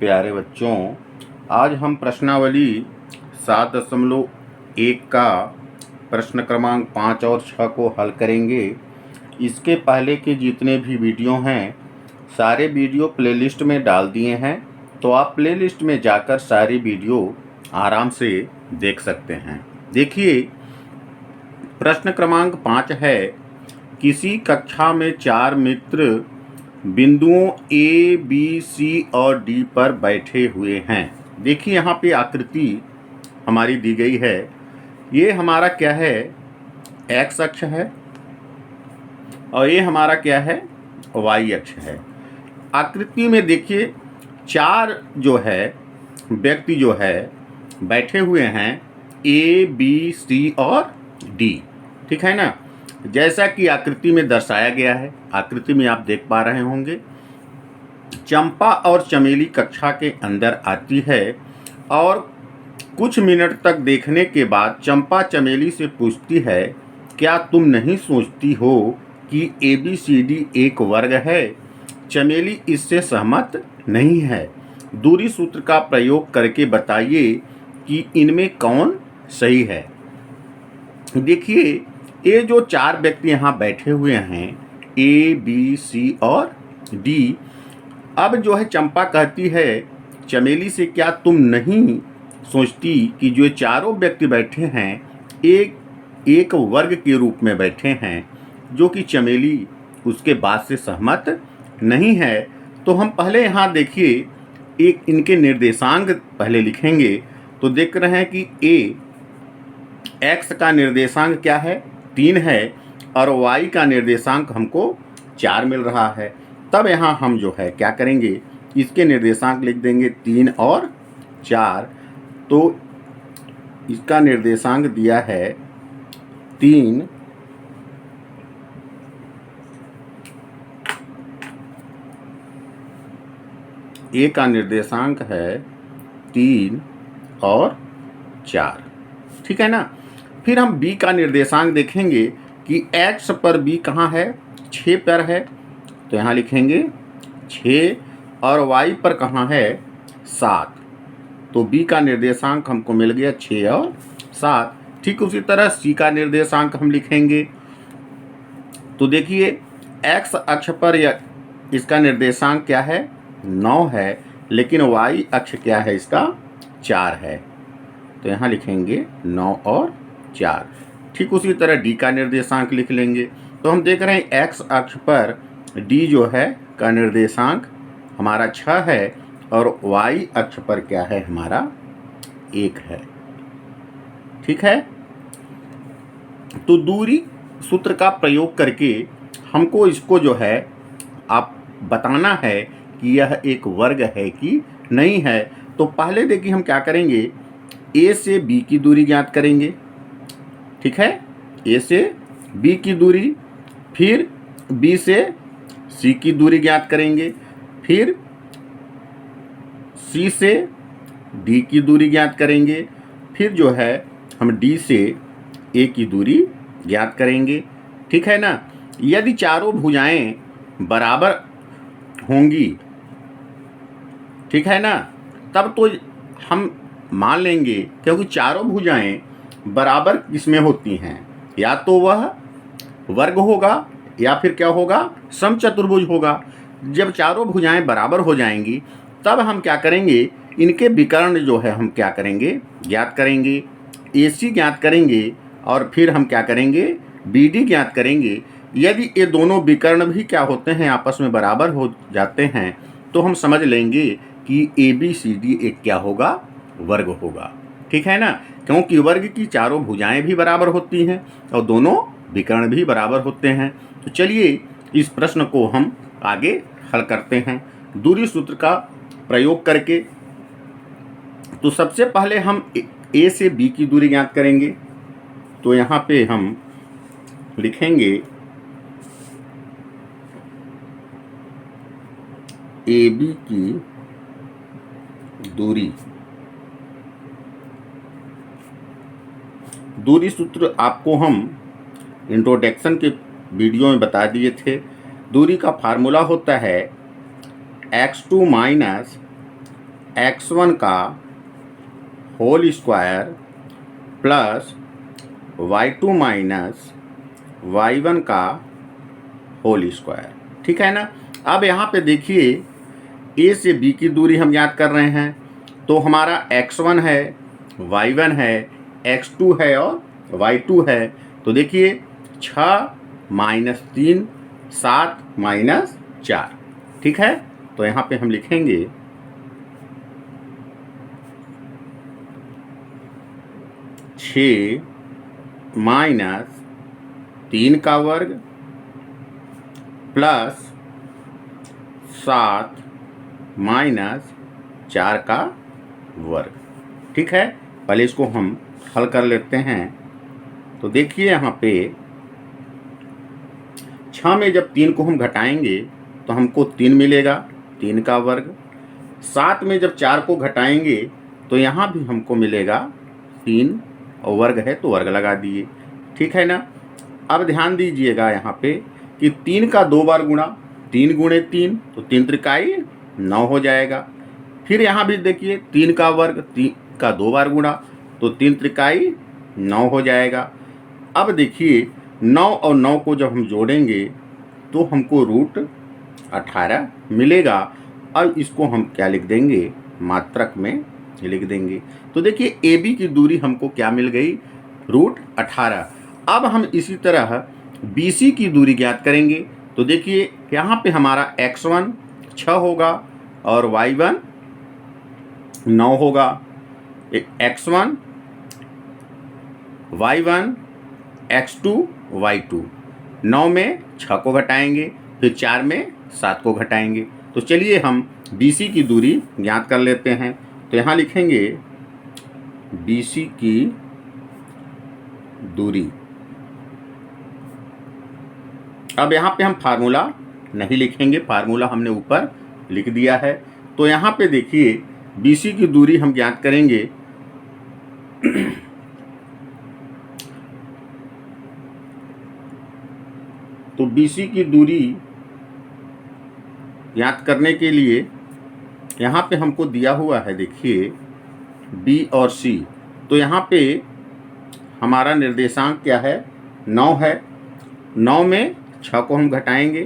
प्यारे बच्चों, आज हम प्रश्नावली 7.1 का प्रश्न क्रमांक 5 और 6 को हल करेंगे। इसके पहले के जितने भी वीडियो हैं सारे वीडियो प्लेलिस्ट में डाल दिए हैं, तो आप प्लेलिस्ट में जाकर सारी वीडियो आराम से देख सकते हैं। देखिए, प्रश्न क्रमांक 5 है, किसी कक्षा में 4 मित्र बिंदुओं ए, बी, सी और डी पर बैठे हुए हैं। देखिए यहाँ पे आकृति हमारी दी गई है। ये हमारा क्या है, एक्स अक्ष है और ये हमारा क्या है, वाई अक्ष है। आकृति में देखिए 4 जो है व्यक्ति जो है बैठे हुए हैं, ए, बी, सी और डी, ठीक है ना, जैसा कि आकृति में दर्शाया गया है। आकृति में आप देख पा रहे होंगे, चंपा और चमेली कक्षा के अंदर आती है और कुछ मिनट तक देखने के बाद चंपा चमेली से पूछती है, क्या तुम नहीं सोचती हो कि ABCD एक वर्ग है? चमेली इससे सहमत नहीं है। दूरी सूत्र का प्रयोग करके बताइए कि इनमें कौन सही है। देखिए, ये जो 4 व्यक्ति यहाँ बैठे हुए हैं, ए, बी, सी और डी। अब जो है चंपा कहती है चमेली से, क्या तुम नहीं सोचती कि जो चारों व्यक्ति बैठे हैं एक वर्ग के रूप में बैठे हैं, जो कि चमेली उसके बात से सहमत नहीं है। तो हम पहले यहाँ देखिए एक इनके निर्देशांक पहले लिखेंगे। तो देख रहे हैं कि एक्स का निर्देशांक क्या है, 3 है और वाई का निर्देशांक हमको 4 मिल रहा है। तब यहाँ हम जो है क्या करेंगे, इसके निर्देशांक लिख देंगे 3 और 4। तो इसका निर्देशांक दिया है 3, ए का निर्देशांक है 3 और 4, ठीक है ना। फिर हम बी का निर्देशांक देखेंगे कि एक्स पर बी कहाँ है, 6 पर है, तो यहाँ लिखेंगे 6 और वाई पर कहाँ है, 7। तो बी का निर्देशांक हमको मिल गया 6 और 7। ठीक उसी तरह सी का निर्देशांक हम लिखेंगे। तो देखिए एक्स अक्ष पर इसका निर्देशांक क्या है, 9 है, लेकिन वाई अक्ष क्या है, इसका 4 है। तो यहाँ लिखेंगे 9 और 4। ठीक उसी तरह डी का निर्देशांक लिख लेंगे। तो हम देख रहे हैं एक्स अक्ष पर डी जो है का निर्देशांक हमारा 6 है और वाई अक्ष पर क्या है, हमारा 1 है, ठीक है। तो दूरी सूत्र का प्रयोग करके हमको इसको जो है आप बताना है कि यह एक वर्ग है कि नहीं है। तो पहले देखिए हम क्या करेंगे, ए से बी की दूरी ज्ञात करेंगे, ठीक है, ए से बी की दूरी, फिर बी से सी की दूरी ज्ञात करेंगे, फिर सी से डी की दूरी ज्ञात करेंगे, फिर जो है हम डी से ए की दूरी ज्ञात करेंगे, ठीक है ना। यदि चारों भुजाएं बराबर होंगी, ठीक है ना, तब तो हम मान लेंगे, क्योंकि चारों भुजाएं बराबर किसमें होती हैं, या तो वह वर्ग होगा या फिर क्या होगा, समचतुर्भुज होगा। जब चारों भुजाएं बराबर हो जाएंगी तब हम क्या करेंगे, इनके विकर्ण जो है हम क्या करेंगे, ज्ञात करेंगे। AC ज्ञात करेंगे और फिर हम क्या करेंगे, BD ज्ञात करेंगे। यदि ये दोनों विकर्ण भी क्या होते हैं, आपस में बराबर हो जाते हैं, तो हम समझ लेंगे कि ABCD एक क्या होगा, वर्ग होगा, ठीक है ना। क्योंकि वर्ग की चारों भुजाएं भी बराबर होती हैं और दोनों विकर्ण भी बराबर होते हैं। तो चलिए इस प्रश्न को हम आगे हल करते हैं दूरी सूत्र का प्रयोग करके। तो सबसे पहले हम ए से बी की दूरी ज्ञात करेंगे। तो यहाँ पे हम लिखेंगे AB की दूरी सूत्र आपको हम इंट्रोडक्शन के वीडियो में बता दिए थे। दूरी का फार्मूला होता है x2 माइनस x1 का whole square plus y2 minus y1 का होल स्क्वायर। ठीक है ना। अब यहाँ पे देखिए a से b की दूरी हम याद कर रहे हैं, तो हमारा x1 है, y1 है, x2 है और y2 है। तो देखिए 6 माइनस 3 7 माइनस 4। ठीक है, तो यहाँ पे हम लिखेंगे 6 माइनस 3 का वर्ग प्लस 7 माइनस 4 का वर्ग। ठीक है, पहले इसको हम हल कर लेते हैं। तो देखिए यहाँ पे 6 में जब 3 को हम घटाएंगे तो हमको 3 मिलेगा, 3 का वर्ग। 7 में जब 4 को घटाएंगे तो यहाँ भी हमको मिलेगा 3, और वर्ग है तो वर्ग लगा दिए। ठीक है ना। अब ध्यान दीजिएगा यहाँ पे कि 3 का 2 बार गुणा, 3 गुणे 3 तो 3 त्रिकाई 9 हो जाएगा। फिर यहाँ भी देखिए 3 का वर्ग, 3 का 2 बार गुणा तो 3 त्रिकाई 9 हो जाएगा। अब देखिए 9 और 9 को जब हम जोड़ेंगे तो हमको रूट 18 मिलेगा, और इसको हम क्या लिख देंगे, मात्रक में लिख देंगे। तो देखिए ए बी की दूरी हमको क्या मिल गई, रूट 18। अब हम इसी तरह बी सी की दूरी ज्ञात करेंगे। तो देखिए यहाँ पे हमारा x1 6 होगा और y1 9 होगा। x1 y1 x2 y2, 9 में 6 को घटाएंगे, फिर 4 में 7 को घटाएंगे। तो चलिए हम BC की दूरी ज्ञात कर लेते हैं। तो यहाँ लिखेंगे BC की दूरी। अब यहाँ पे हम फार्मूला नहीं लिखेंगे, फार्मूला हमने ऊपर लिख दिया है। तो यहाँ पे देखिए BC की दूरी हम ज्ञात करेंगे तो BC की दूरी ज्ञात करने के लिए यहाँ पे हमको दिया हुआ है, देखिए B और C। तो यहाँ पे हमारा निर्देशांक क्या है, 9 है। 9 में 6 को हम घटाएंगे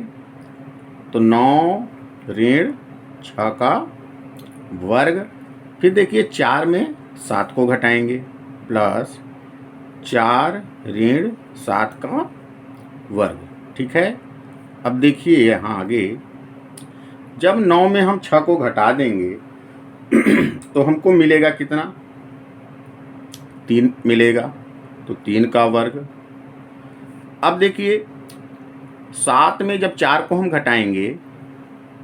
तो 9 ऋण 6 का वर्ग। फिर देखिए 4 में 7 को घटाएंगे प्लस 4 ऋण 7 का वर्ग। ठीक है। अब देखिए यहाँ आगे जब 9 में हम 6 को घटा देंगे तो हमको मिलेगा कितना, 3 मिलेगा, तो 3 का वर्ग। अब देखिए 7 में जब 4 को हम घटाएंगे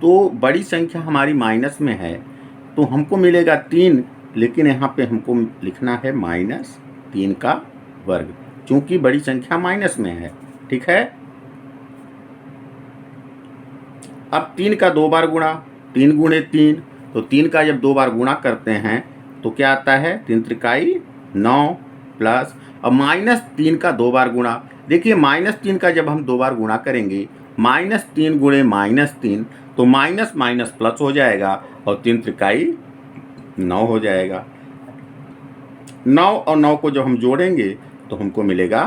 तो बड़ी संख्या हमारी माइनस में है, तो हमको मिलेगा 3, लेकिन यहाँ पे हमको लिखना है -3 का वर्ग, क्योंकि बड़ी संख्या माइनस में है। ठीक है। अब 3 का 2 बार गुणा, 3 गुणे 3, तो 3 का जब 2 बार गुणा करते हैं तो क्या आता है, 3 त्रिकाई 9 प्लस, अब -3 का 2 बार गुणा। देखिए -3 का जब हम 2 बार गुणा करेंगे, -3 गुणे -3 तो माइनस माइनस प्लस हो जाएगा और 3 त्रिकाई 9 हो जाएगा। 9 और 9 को जब हम जोड़ेंगे तो हमको मिलेगा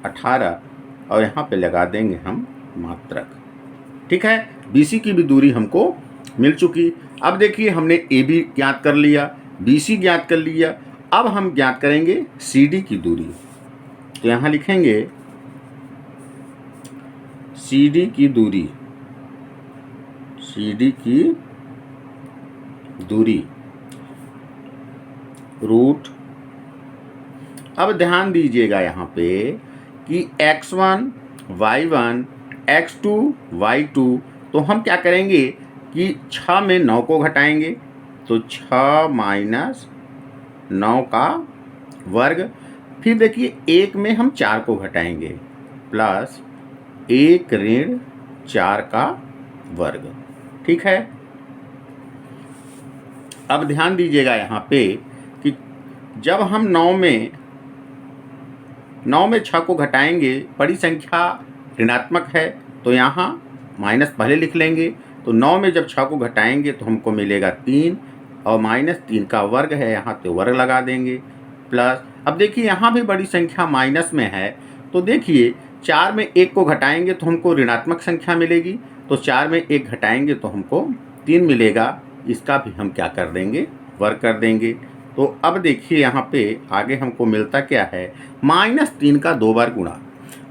18, और यहाँ पे लगा देंगे हम मात्रक। ठीक है। BC की भी दूरी हमको मिल चुकी। अब देखिए हमने AB ज्ञात कर लिया, BC ज्ञात कर लिया। अब हम ज्ञात करेंगे CD की दूरी। तो यहाँ लिखेंगे CD की दूरी, CD की दूरी रूट। अब ध्यान दीजिएगा यहाँ पे कि x1 y1 x2 y2, तो हम क्या करेंगे कि 6 में 9 को घटाएंगे तो 6 माइनस 9 का वर्ग। फिर देखिए 1 में हम 4 को घटाएंगे प्लस 1 ऋण 4 का वर्ग। ठीक है। अब ध्यान दीजिएगा यहाँ पे कि जब हम 9 में 6 को घटाएंगे, बड़ी संख्या ऋणात्मक है तो यहाँ माइनस पहले लिख लेंगे। तो 9 में जब 6 को घटाएंगे तो हमको मिलेगा 3, और -3 का वर्ग है, यहाँ पे वर्ग लगा देंगे, प्लस अब देखिए यहाँ भी बड़ी संख्या माइनस में है, तो देखिए 4 में 1 को घटाएंगे तो हमको ऋणात्मक संख्या मिलेगी, तो 4 में 1 घटाएंगे तो हमको 3 मिलेगा, इसका भी हम क्या कर देंगे, वर्ग कर देंगे। तो अब देखिए यहाँ पे आगे हमको मिलता क्या है, -3 का 2 बार गुणा।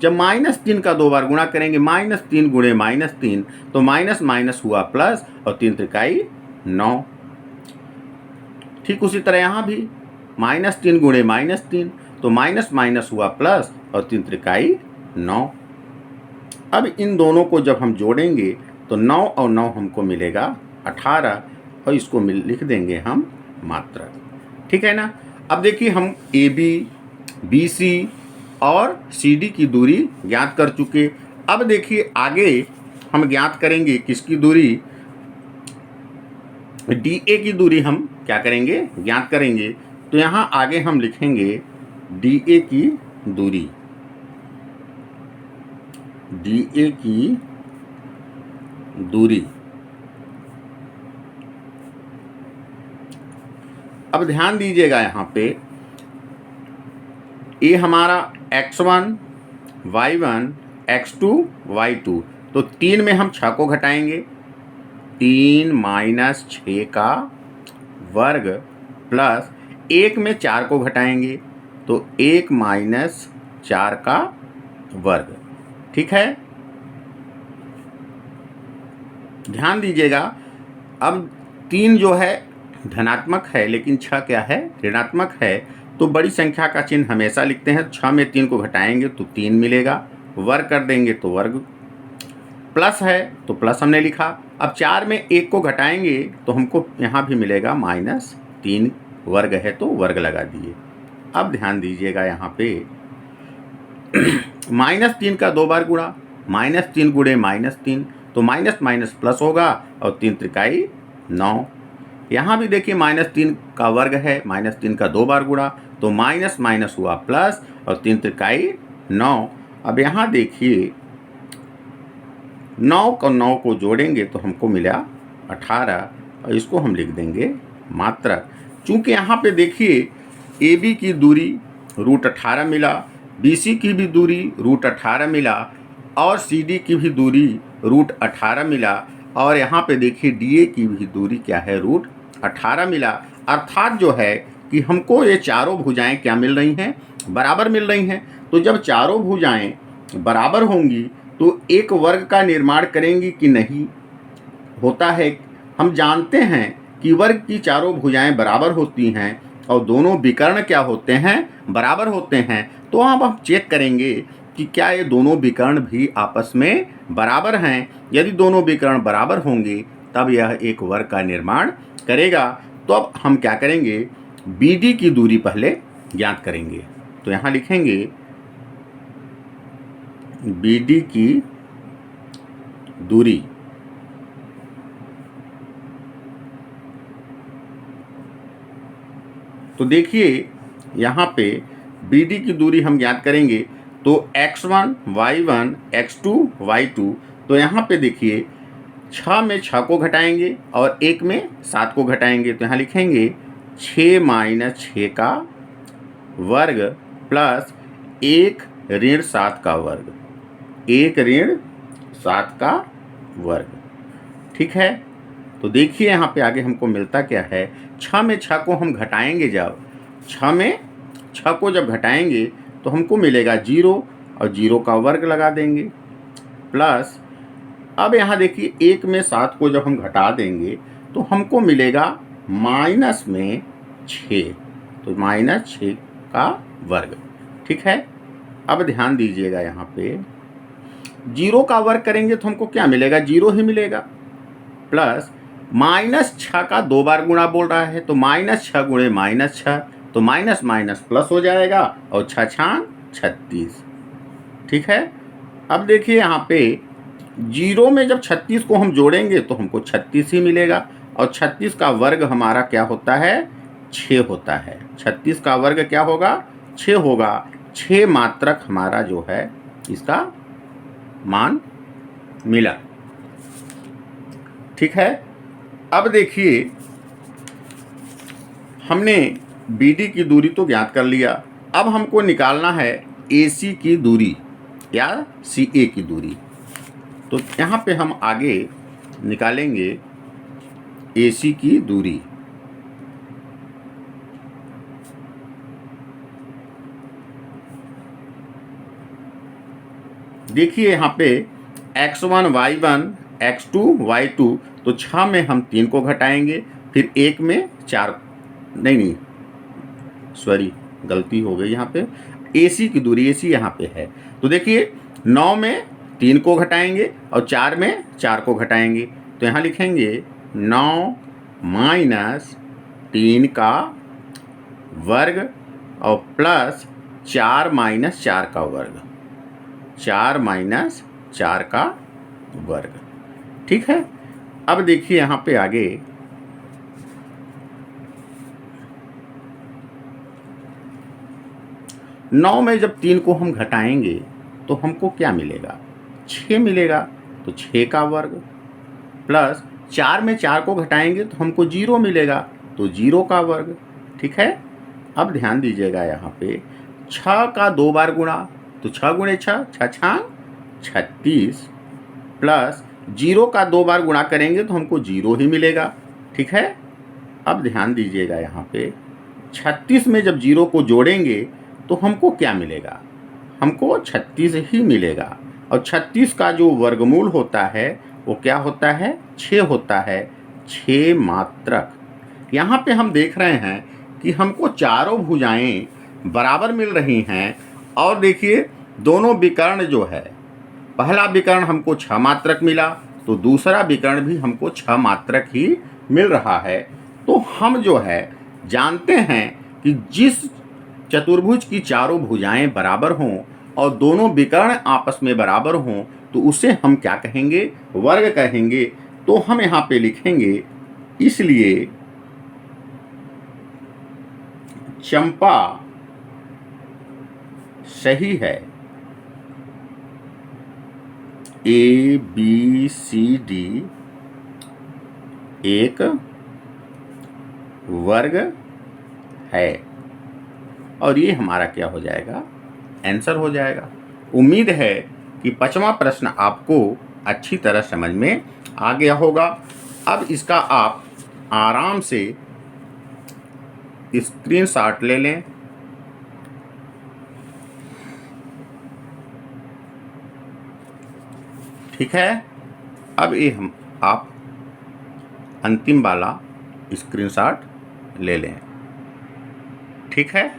जब -3 का 2 बार गुणा करेंगे, -3 गुणे -3, तो माइनस माइनस हुआ प्लस, और 3 त्रिकाई 9। ठीक उसी तरह यहाँ भी -3 गुणे -3, तो माइनस माइनस हुआ प्लस, और 3 त्रिकाई 9। अब इन दोनों को जब हम जोड़ेंगे तो 9 और 9 हमको मिलेगा 18, और इसको लिख देंगे हम मात्रक। ठीक है ना। अब देखिए हम AB, BC और CD की दूरी ज्ञात कर चुके। अब देखिए आगे हम ज्ञात करेंगे किसकी दूरी, DA की दूरी हम क्या करेंगे, ज्ञात करेंगे। तो यहाँ आगे हम लिखेंगे DA की दूरी, DA की दूरी। अब ध्यान दीजिएगा यहाँ पे, ये हमारा x1, y1, x2, y2, तो 3 में हम 6 को घटाएंगे, 3 माइनस 6 का वर्ग, प्लस 1 में 4 को घटाएंगे, तो 1 माइनस 4 का वर्ग। ठीक है, ध्यान दीजिएगा। अब 3 जो है धनात्मक है, लेकिन 6 क्या है, ऋणात्मक है, तो बड़ी संख्या का चिन्ह हमेशा लिखते हैं। 6 में 3 को घटाएंगे तो 3 मिलेगा, वर्ग कर देंगे तो वर्ग, प्लस है तो प्लस हमने लिखा। अब 4 में 1 को घटाएंगे तो हमको यहाँ भी मिलेगा -3, वर्ग है तो वर्ग लगा दिए। अब ध्यान दीजिएगा यहाँ पे -3 का 2 बार गुणा, -3 गुणे -3, तो माइनस माइनस प्लस होगा, और 3 त्रिकाई 9। यहाँ भी देखिए -3 का वर्ग है, -3 का 2 बार गुणा, तो माइनस माइनस हुआ प्लस, और 3 त्रिकाई 9। अब यहाँ देखिए 9 को 9 को जोड़ेंगे तो हमको मिला 18, और इसको हम लिख देंगे मात्रक। चूँकि यहाँ पे देखिए AB की दूरी √18 मिला, BC की भी दूरी √18 मिला, और CD की भी दूरी √18 मिला, और यहाँ पे देखिए DA की भी दूरी क्या है, √18 मिला। अर्थात जो है कि हमको ये चारों भुजाएं क्या मिल रही हैं, बराबर मिल रही हैं। तो जब चारों भुजाएं बराबर होंगी तो एक वर्ग का निर्माण करेंगी कि नहीं, होता है। हम जानते हैं कि वर्ग की चारों भुजाएं बराबर होती हैं, और दोनों विकर्ण क्या होते हैं, बराबर होते हैं। तो अब हम चेक करेंगे कि क्या ये दोनों विकर्ण भी आपस में बराबर हैं। यदि दोनों विकर्ण बराबर होंगे तब यह एक वर्ग का निर्माण करेगा। तो अब हम क्या करेंगे, BD की दूरी पहले ज्ञात करेंगे। तो यहाँ लिखेंगे BD की दूरी, तो देखिए यहाँ पे BD की दूरी हम ज्ञात करेंगे, तो x1, y1, x2, y2, तो यहाँ पे देखिए 6 में 6 को घटाएंगे और 1 में 7 को घटाएंगे, तो यहाँ लिखेंगे 6 माइनस 6 का वर्ग प्लस 1 ऋण 7 का वर्ग, 1 ऋण 7 का वर्ग। ठीक है, तो देखिए यहाँ पे आगे हमको मिलता क्या है, 6 में 6 को हम घटाएंगे, जब 6 में 6 को जब घटाएंगे तो हमको मिलेगा 0, और 0 का वर्ग लगा देंगे, प्लस अब यहाँ देखिए 1 में 7 को जब हम घटा देंगे तो हमको मिलेगा माइनस में 6, तो -6 का वर्ग। ठीक है, अब ध्यान दीजिएगा यहाँ पे 0 का वर्ग करेंगे तो हमको क्या मिलेगा, 0 ही मिलेगा, प्लस -6 का 2 बार गुणा बोल रहा है, तो -6 गुणे -6, तो माइनस माइनस प्लस हो जाएगा, और 6 छांग 36। ठीक है, अब देखिए यहाँ पे 0 में जब 36 को हम जोड़ेंगे तो हमको 36 ही मिलेगा, और 36 का वर्ग हमारा क्या होता है, 6 होता है। 36 का वर्ग क्या होगा, 6 होगा। 6 मात्रक हमारा जो है इसका मान मिला। ठीक है, अब देखिए हमने BD की दूरी तो ज्ञात कर लिया, अब हमको निकालना है AC की दूरी या CA की दूरी। तो यहाँ पे हम आगे निकालेंगे AC की दूरी। देखिए यहाँ पे x1 y1 x2 y2, तो 6 में हम 3 को घटाएंगे, फिर 1 में 4, नहीं सॉरी गलती हो गई, यहाँ पे AC की दूरी, AC यहाँ पे है। तो देखिए 9 में 3 को घटाएंगे और 4 में 4 को घटाएंगे, तो यहाँ लिखेंगे 9 माइनस 3 का वर्ग और प्लस 4 माइनस 4 का वर्ग, 4 माइनस 4 का वर्ग। ठीक है, अब देखिए यहाँ पे आगे 9 में जब 3 को हम घटाएंगे तो हमको क्या मिलेगा, 6 मिलेगा, तो 6 का वर्ग, प्लस 4 में 4 को घटाएंगे तो हमको 0 मिलेगा, तो 0 का वर्ग। ठीक है, अब ध्यान दीजिएगा यहाँ पे 6 का 2 बार गुणा, तो 6 गुणे 6, 6 36, प्लस 0 का 2 बार गुणा करेंगे तो हमको 0 ही मिलेगा। ठीक है, अब ध्यान दीजिएगा यहाँ पे 36 में जब 0 को जोड़ेंगे तो हमको क्या मिलेगा, हमको 36 ही मिलेगा, और 36 का जो वर्गमूल होता है वो क्या होता है, 6 होता है, 6 मात्रक। यहाँ पे हम देख रहे हैं कि हमको चारों भुजाएं बराबर मिल रही हैं, और देखिए दोनों विकर्ण जो है, पहला विकर्ण हमको 6 मात्रक मिला, तो दूसरा विकर्ण भी हमको 6 मात्रक ही मिल रहा है। तो हम जो है जानते हैं कि जिस चतुर्भुज की चारों भुजाएं बराबर हों और दोनों विकर्ण आपस में बराबर हों तो उसे हम क्या कहेंगे, वर्ग कहेंगे। तो हम यहाँ पे लिखेंगे, इसलिए चंपा सही है, ABCD एक वर्ग है, और ये हमारा क्या हो जाएगा, आंसर हो जाएगा। उम्मीद है कि 5वां प्रश्न आपको अच्छी तरह समझ में आ गया होगा। अब इसका आप आराम से स्क्रीनशॉट ले लें। ठीक है, अब ये आप अंतिम वाला स्क्रीनशॉट ले लें। ठीक है,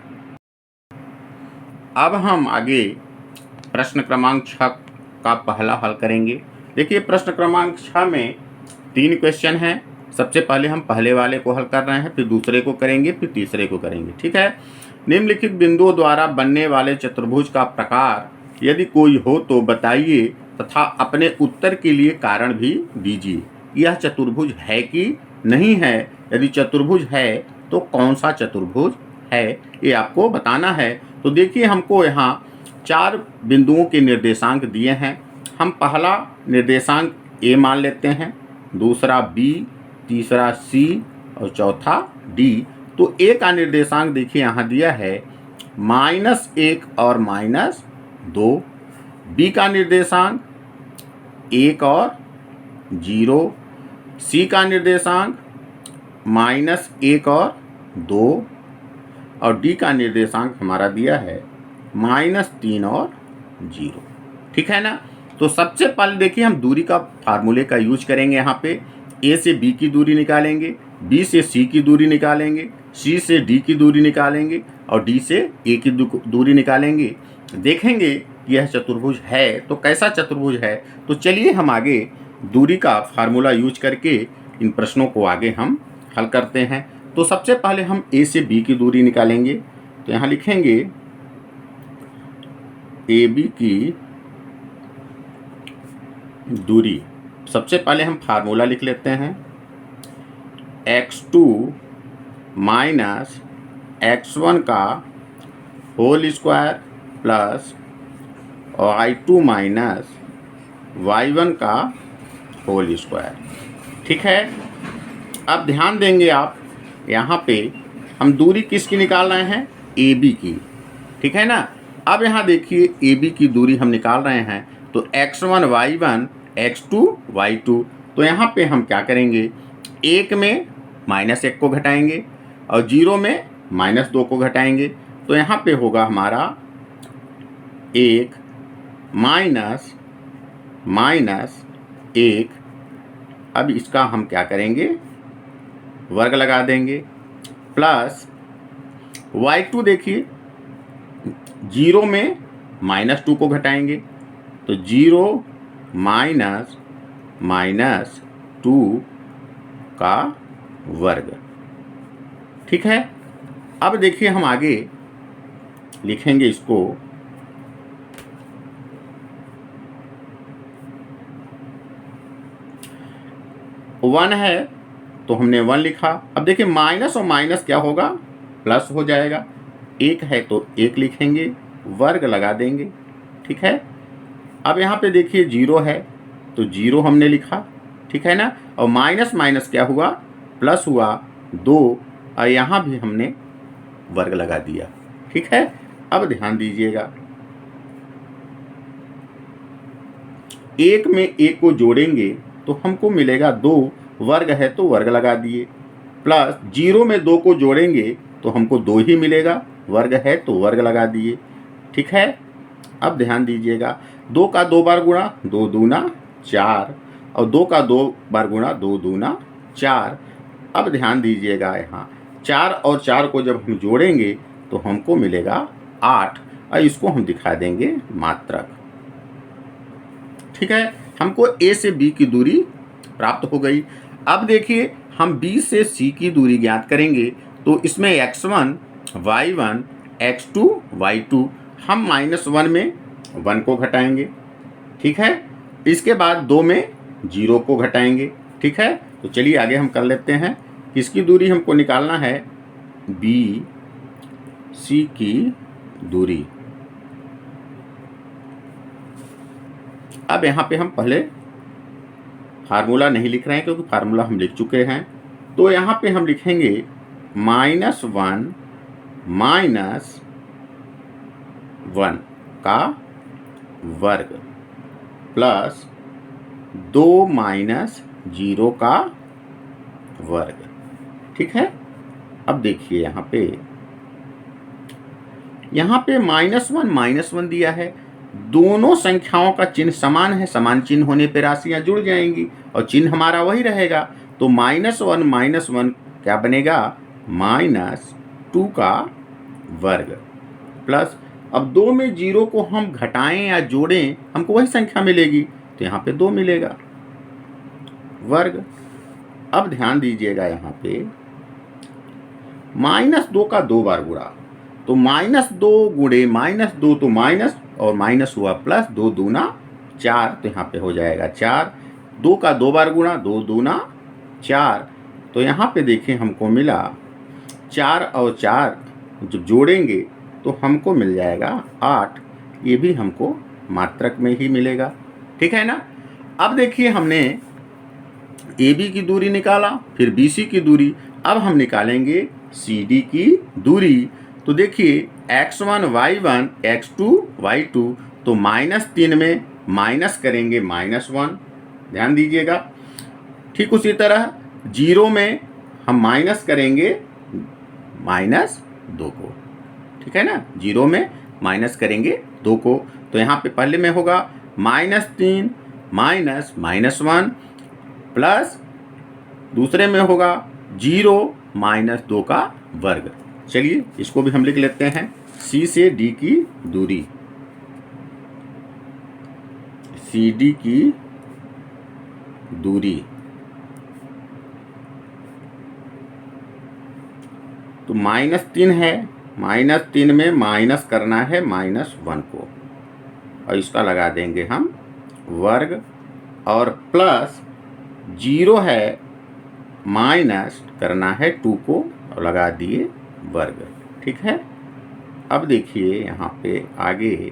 अब हम आगे प्रश्न क्रमांक 6 का पहला हल करेंगे। देखिए प्रश्न क्रमांक 6 में 3 क्वेश्चन हैं। सबसे पहले हम पहले वाले को हल कर रहे हैं, फिर दूसरे को करेंगे, फिर तीसरे को करेंगे। ठीक है, निम्नलिखित बिंदुओं द्वारा बनने वाले चतुर्भुज का प्रकार यदि कोई हो तो बताइए तथा अपने उत्तर के लिए कारण भी दीजिए। यह चतुर्भुज है कि नहीं है, यदि चतुर्भुज है तो कौन सा चतुर्भुज है, ये आपको बताना है। तो देखिए हमको यहाँ 4 बिंदुओं के निर्देशांक दिए हैं। हम पहला निर्देशांक A मान लेते हैं, दूसरा B, तीसरा C और चौथा D। तो A का निर्देशांक देखिए यहाँ दिया है -1 और -2। B का निर्देशांक 1 और 0। C का निर्देशांक -1 और 2, और D का निर्देशांक हमारा दिया है -3 और 0। ठीक है ना। तो सबसे पहले देखिए हम दूरी का फार्मूले का यूज करेंगे। यहाँ पे A से B की दूरी निकालेंगे, B से C की दूरी निकालेंगे, C से D की दूरी निकालेंगे और D से A की दूरी निकालेंगे। देखेंगे कि यह चतुर्भुज है तो कैसा चतुर्भुज है। तो चलिए हम आगे दूरी का फार्मूला यूज करके इन प्रश्नों को आगे हम हल करते हैं। तो सबसे पहले हम A से B की दूरी निकालेंगे। तो यहाँ लिखेंगे AB की दूरी। सबसे पहले हम फार्मूला लिख लेते हैं, x2 माइनस x1 का whole square plus y2 minus y1 का होल स्क्वायर। ठीक है, अब ध्यान देंगे आप यहाँ पे हम दूरी किसकी निकाल रहे हैं, ए बी की, ठीक है ना। अब यहाँ देखिए ए बी की दूरी हम निकाल रहे हैं, तो x1 y1 x2 y2, तो यहाँ पे हम क्या करेंगे, 1 में -1 को घटाएंगे और 0 में -2 को घटाएंगे, तो यहाँ पे होगा हमारा 1 माइनस 1। अब इसका हम क्या करेंगे, वर्ग लगा देंगे, प्लस y2 देखिए 0 में -2 को घटाएंगे, तो 0 माइनस 2 का वर्ग, ठीक है। अब देखिए हम आगे लिखेंगे इसको, 1 है तो हमने 1 लिखा। अब देखिए माइनस और माइनस क्या होगा, प्लस हो जाएगा। 1 है तो 1 लिखेंगे, वर्ग लगा देंगे, ठीक है। अब यहाँ पे देखिए 0 है तो 0 हमने लिखा, ठीक है ना। और माइनस माइनस क्या हुआ, प्लस हुआ 2, और यहाँ भी हमने वर्ग लगा दिया, ठीक है। अब ध्यान दीजिएगा, 1 में 1 को जोड़ेंगे तो हमको मिलेगा 2, वर्ग है तो वर्ग लगा दिए, प्लस 0 में 2 को जोड़ेंगे तो हमको 2 ही मिलेगा, वर्ग है तो वर्ग लगा दिए, ठीक है। अब ध्यान दीजिएगा, 2 का 2 बार गुणा 2 दूना 4, और 2 का 2 बार गुणा 2 दूना 4। अब ध्यान दीजिएगा, यहाँ 4 और 4 को जब हम जोड़ेंगे तो हमको मिलेगा 8, और इसको हम दिखा देंगे मात्रक, ठीक है। हमको ए से बी की दूरी प्राप्त हो गई। अब देखिए हम बी से सी की दूरी ज्ञात करेंगे, तो इसमें x1 y1 x2 y2, हम -1 में 1 को घटाएंगे, ठीक है। इसके बाद 2 में 0 को घटाएंगे, ठीक है। तो चलिए आगे हम कर लेते हैं। किसकी दूरी हमको निकालना है, बी सी की दूरी। अब यहाँ पे हम पहले फार्मूला नहीं लिख रहे हैं क्योंकि फार्मूला हम लिख चुके हैं, तो यहाँ पे हम लिखेंगे -1 माइनस 1 का वर्ग प्लस 2 माइनस 0 का वर्ग, ठीक है। अब देखिए यहाँ पे -1 दिया है, दोनों संख्याओं का चिन्ह समान है, समान चिन्ह होने पर राशियां जुड़ जाएंगी और चिन्ह हमारा वही रहेगा, तो -1 क्या बनेगा, -2 का वर्ग, प्लस अब 2 में 0 को हम घटाएं या जोड़ें हमको वही संख्या मिलेगी, तो यहाँ पे 2 मिलेगा, वर्ग। अब ध्यान दीजिएगा, यहाँ पे -2 का 2 बार गुणा, तो -2 गुणे -2 तो माइनस, और माइनस हुआ प्लस, 2 दूना 4, तो यहाँ पे हो जाएगा 4। 2 का 2 बार गुणा 2 दूना 4, तो यहाँ पे देखिए हमको मिला 4 और 4 जब जोड़ेंगे तो हमको मिल जाएगा 8, ये भी हमको मात्रक में ही मिलेगा, ठीक है ना। अब देखिए हमने ए बी की दूरी निकाला, फिर बी सी की दूरी, अब हम निकालेंगे सी डी की दूरी। तो देखिए x1 y1 x2 y2, तो -3 में माइनस करेंगे -1, ध्यान दीजिएगा। ठीक उसी तरह 0 में हम माइनस करेंगे -2 को, ठीक है ना, 0 में माइनस करेंगे 2 को, तो यहाँ पे पहले में होगा -3 माइनस -1, प्लस दूसरे में होगा 0 -2 का वर्ग। चलिए इसको भी हम लिख लेते हैं, सी से डी की दूरी, सी डी की दूरी, तो -3 है, -3 में माइनस करना है -1 को, और इसका लगा देंगे हम वर्ग, और प्लस 0 है, माइनस करना है 2 को, और लगा दिए वर्ग, ठीक है। अब देखिए यहाँ पे आगे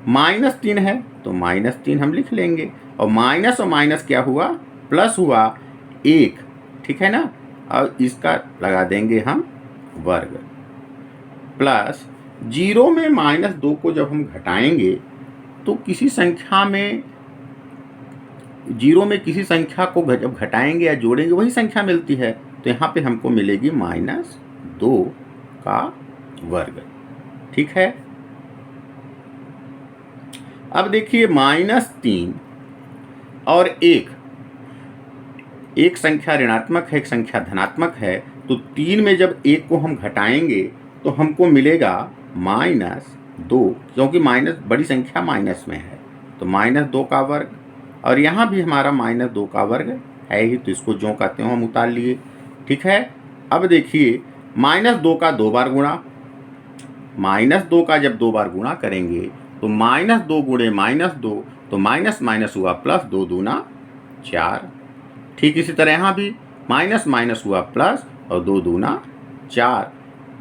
-3 है, तो -3 हम लिख लेंगे, और माइनस क्या हुआ, प्लस हुआ 1, ठीक है ना, और इसका लगा देंगे हम वर्ग प्लस 0 में -2 को जब हम घटाएंगे तो किसी संख्या में 0 में किसी संख्या को जब घटाएंगे या जोड़ेंगे वही संख्या मिलती है, तो यहाँ पे हमको मिलेगी -2 का वर्ग। ठीक है। अब देखिए -3 और 1 संख्या ऋणात्मक है, एक संख्या धनात्मक है, तो 3 में जब 1 को हम घटाएंगे तो हमको मिलेगा -2, क्योंकि माइनस बड़ी संख्या माइनस में है, तो -2 का वर्ग। और यहाँ भी हमारा -2 का वर्ग है ही, तो इसको जो कहते हो हम उतार लिए। ठीक है। अब देखिए -2 का 2 बार गुणा, -2 का जब 2 बार गुणा करेंगे तो -2 गुणे -2, तो माइनस माइनस हुआ प्लस, 2 दूना 4। ठीक इसी तरह यहाँ भी माइनस माइनस हुआ प्लस और 2 दूना 4।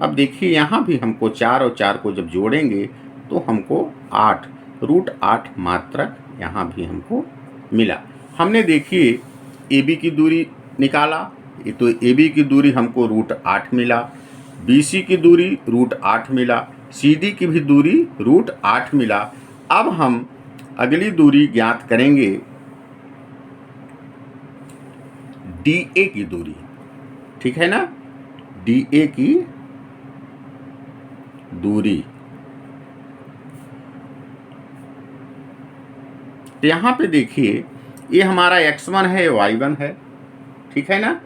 अब देखिए यहाँ भी हमको 4 और 4 को जब जोड़ेंगे तो हमको 8 √8 मात्रक यहाँ भी हमको मिला। हमने देखिए AB की दूरी निकाला, तो AB की दूरी हमको √8 मिला, BC की दूरी √8 मिला, CD की भी दूरी √8 मिला। अब हम अगली दूरी ज्ञात करेंगे DA की दूरी। ठीक है ना, DA की दूरी। तो यहाँ पे देखिए ये हमारा x1 है, y1 है। ठीक है ना,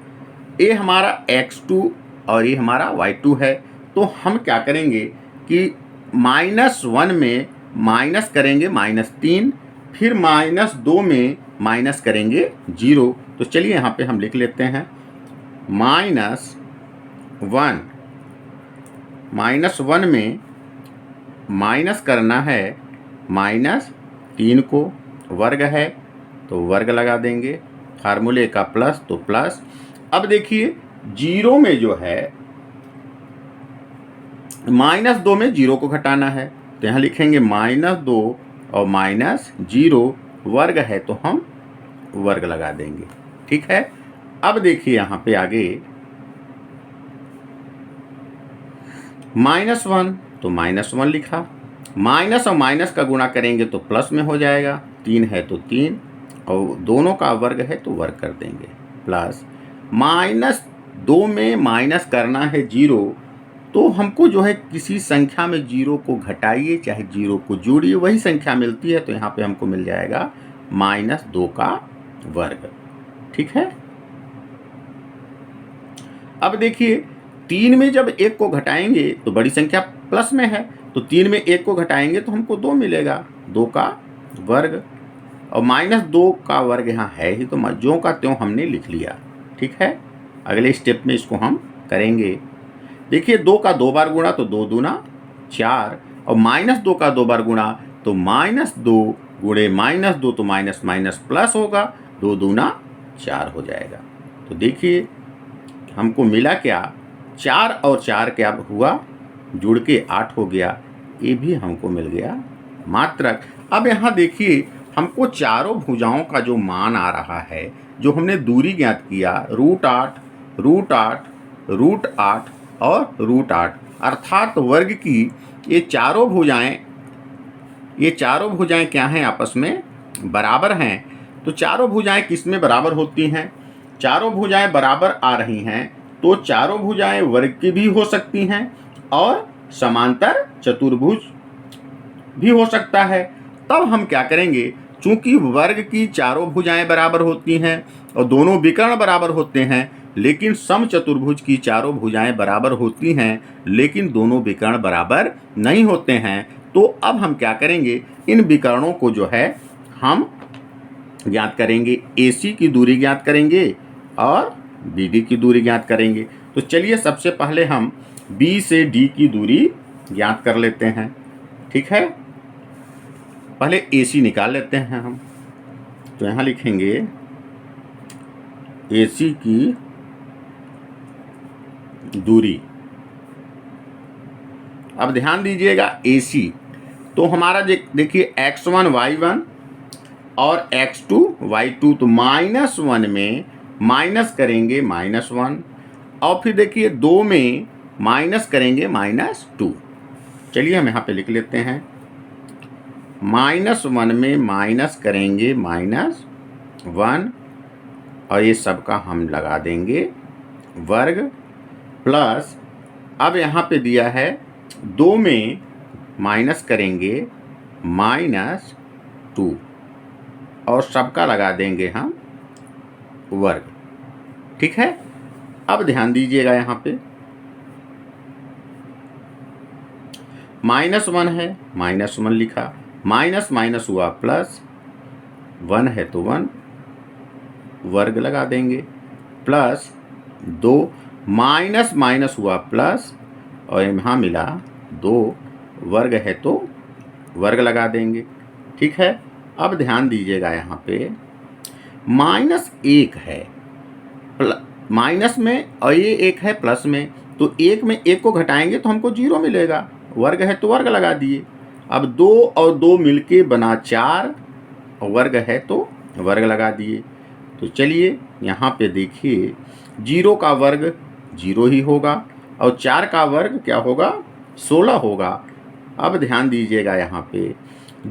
ये हमारा x2 और ये हमारा y2 है। तो हम क्या करेंगे कि -1 में माइनस करेंगे -3, फिर -2 में माइनस करेंगे 0। तो चलिए यहाँ पे हम लिख लेते हैं -1 में माइनस करना है -3 को, वर्ग है तो वर्ग लगा देंगे, फार्मूले का प्लस तो प्लस। अब देखिए 0 में जो है -2 में 0 को घटाना है, तो यहाँ लिखेंगे -2 और -0 वर्ग है तो हम वर्ग लगा देंगे। ठीक है। अब देखिए यहाँ पे आगे -1 तो -1 लिखा, माइनस और माइनस का गुणा करेंगे तो प्लस में हो जाएगा, 3 है तो 3 और दोनों का वर्ग है तो वर्ग कर देंगे, प्लस -2 में माइनस करना है 0, तो हमको जो है किसी संख्या में 0 को घटाइए चाहे 0 को जोड़िए वही संख्या मिलती है, तो यहाँ पे हमको मिल जाएगा -2 का वर्ग। ठीक है। अब देखिए 3 में जब 1 को घटाएंगे तो बड़ी संख्या प्लस में है, तो 3 में 1 को घटाएंगे तो हमको 2 मिलेगा, 2 का वर्ग। और -2 का वर्ग यहाँ है ही, तो ज्यों का त्यों हमने लिख लिया। ठीक है। अगले स्टेप में इसको हम करेंगे। देखिए 2 का 2 बार गुणा तो 2 दूना 4, और -2 का 2 बार गुणा तो -2 गुणे -2 तो माइनस माइनस प्लस होगा, 2 दूना 4 हो जाएगा। तो देखिए हमको मिला क्या, 4 और 4 क्या हुआ, जुड़ के 8 हो गया, ये भी हमको मिल गया मात्रक। अब यहाँ देखिए हमको चारों भुजाओं का जो मान आ रहा है, जो हमने दूरी ज्ञात किया √8, √8, √8 और √8, अर्थात वर्ग की ये चारों भुजाएं क्या हैं, आपस में बराबर हैं। तो चारों भुजाएं किस में बराबर होती हैं, चारों भुजाएं बराबर आ रही हैं, तो चारों भुजाएं वर्ग की भी हो सकती हैं और समांतर चतुर्भुज भी हो सकता है। तब हम क्या करेंगे, चूंकि वर्ग की चारों भुजाएं बराबर होती हैं और दोनों विकर्ण बराबर होते हैं, लेकिन समचतुर्भुज की चारों भुजाएं बराबर होती हैं लेकिन दोनों विकर्ण बराबर नहीं होते हैं, तो अब हम क्या करेंगे, इन विकर्णों को जो है हम ज्ञात करेंगे, AC की दूरी ज्ञात करेंगे और BD की दूरी ज्ञात करेंगे। तो चलिए सबसे पहले हम B से D की दूरी ज्ञात कर लेते हैं। ठीक है। पहले AC निकाल लेते हैं हम, तो यहाँ लिखेंगे AC की दूरी। अब ध्यान दीजिएगा AC, तो हमारा देखिए x1 y1 और x2 y2, तो -1 में माइनस करेंगे -1, और फिर देखिए 2 में माइनस करेंगे -2। चलिए हम यहाँ पे लिख लेते हैं, -1 में माइनस करेंगे -1 और ये सबका हम लगा देंगे वर्ग, प्लस अब यहाँ पे दिया है 2 में माइनस करेंगे -2 और सबका लगा देंगे हम वर्ग। ठीक है, अब ध्यान दीजिएगा यहाँ पे -1 है, -1 लिखा, माइनस माइनस हुआ प्लस, 1 है तो 1 वर्ग लगा देंगे, प्लस 2 माइनस माइनस हुआ प्लस और यहाँ मिला 2 वर्ग है तो वर्ग लगा देंगे। ठीक है, अब ध्यान दीजिएगा यहाँ पे -1 है माइनस में और ये 1 है प्लस में, तो 1 में 1 को घटाएंगे तो हमको 0 मिलेगा, वर्ग है तो वर्ग लगा दिए। अब 2 और 2 मिलके बना 4 और वर्ग है तो वर्ग लगा दिए। तो चलिए यहाँ पे देखिए 0 का वर्ग 0 ही होगा और 4 का वर्ग क्या होगा, 16 होगा। अब ध्यान दीजिएगा यहाँ पे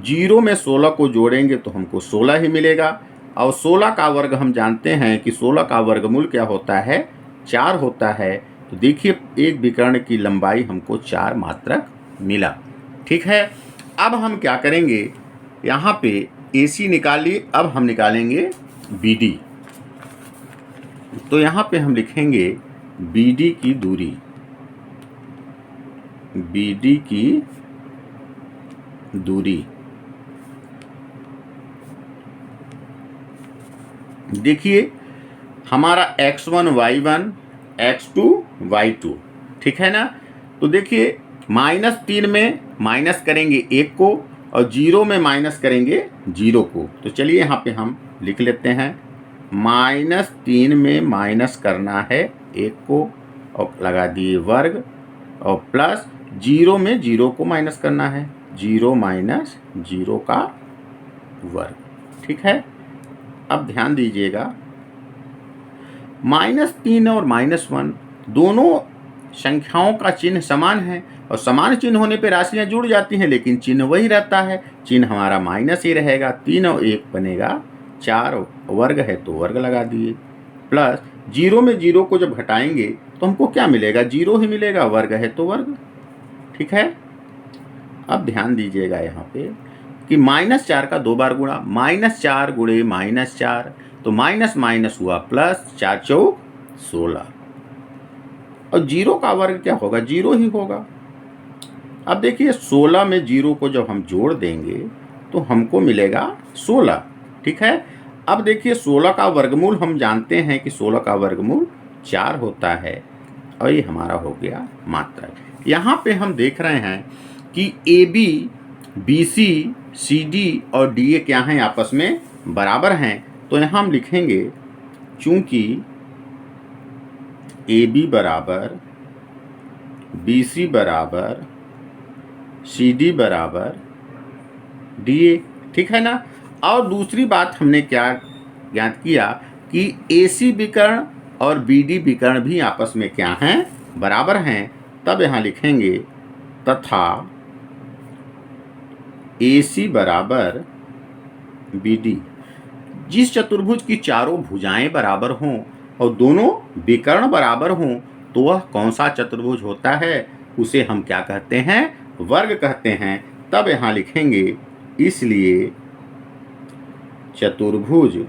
0 में 16 को जोड़ेंगे तो हमको 16 ही मिलेगा और 16 का वर्ग हम जानते हैं कि 16 का वर्गमूल क्या होता है, 4 होता है। तो देखिए एक विकर्ण की लंबाई हमको 4 मात्रक मिला। ठीक है, अब हम क्या करेंगे, यहाँ पे AC निकालिए, अब हम निकालेंगे BD। तो यहाँ पे हम लिखेंगे BD की दूरी, BD की दूरी देखिए हमारा x1 y1 x2 y2, ठीक है ना। तो देखिए -3 में माइनस करेंगे 1 को और 0 में माइनस करेंगे 0 को। तो चलिए यहाँ पे हम लिख लेते हैं, -3 में माइनस करना है 1 को और लगा दिए वर्ग और प्लस 0 में 0 को माइनस करना है, 0 माइनस 0 का वर्ग। ठीक है, अब ध्यान दीजिएगा -3 और -1 दोनों संख्याओं का चिन्ह समान है और समान चिन्ह होने पर राशियां जुड़ जाती हैं, लेकिन चिन्ह वही रहता है, चिन्ह हमारा माइनस ही रहेगा। 3 और 1 बनेगा 4, वर्ग है तो वर्ग लगा दिए, प्लस 0 में 0 को जब घटाएंगे तो हमको क्या मिलेगा, 0 ही मिलेगा, वर्ग है तो वर्ग। ठीक है, अब ध्यान दीजिएगा यहाँ पे कि -4 का 2 बार गुणा, -4 गुणे -4 तो माइनस माइनस हुआ प्लस, 4 चौक 16 और 0 का वर्ग क्या होगा, 0 ही होगा। अब देखिए 16 में 0 को जब हम जोड़ देंगे तो हमको मिलेगा 16। ठीक है, अब देखिए 16 का वर्गमूल हम जानते हैं कि 16 का वर्गमूल 4 होता है और ये हमारा हो गया मात्रक। यहाँ पे हम देख रहे हैं कि AB, BC, CD और DA क्या हैं, आपस में बराबर हैं। तो यहाँ हम लिखेंगे चूंकि AB बराबर, BC बराबर, CD बराबर DA। ठीक है ना। और दूसरी बात हमने क्या ज्ञात किया कि AC विकर्ण और BD विकर्ण भी आपस में क्या हैं, बराबर हैं। तब यहाँ लिखेंगे तथा AC बराबर BD, जिस चतुर्भुज की चारों भुजाएं बराबर हों और दोनों विकर्ण बराबर हों तो वह कौन सा चतुर्भुज होता है, उसे हम क्या कहते हैं, वर्ग कहते हैं। तब यहाँ लिखेंगे इसलिए चतुर्भुज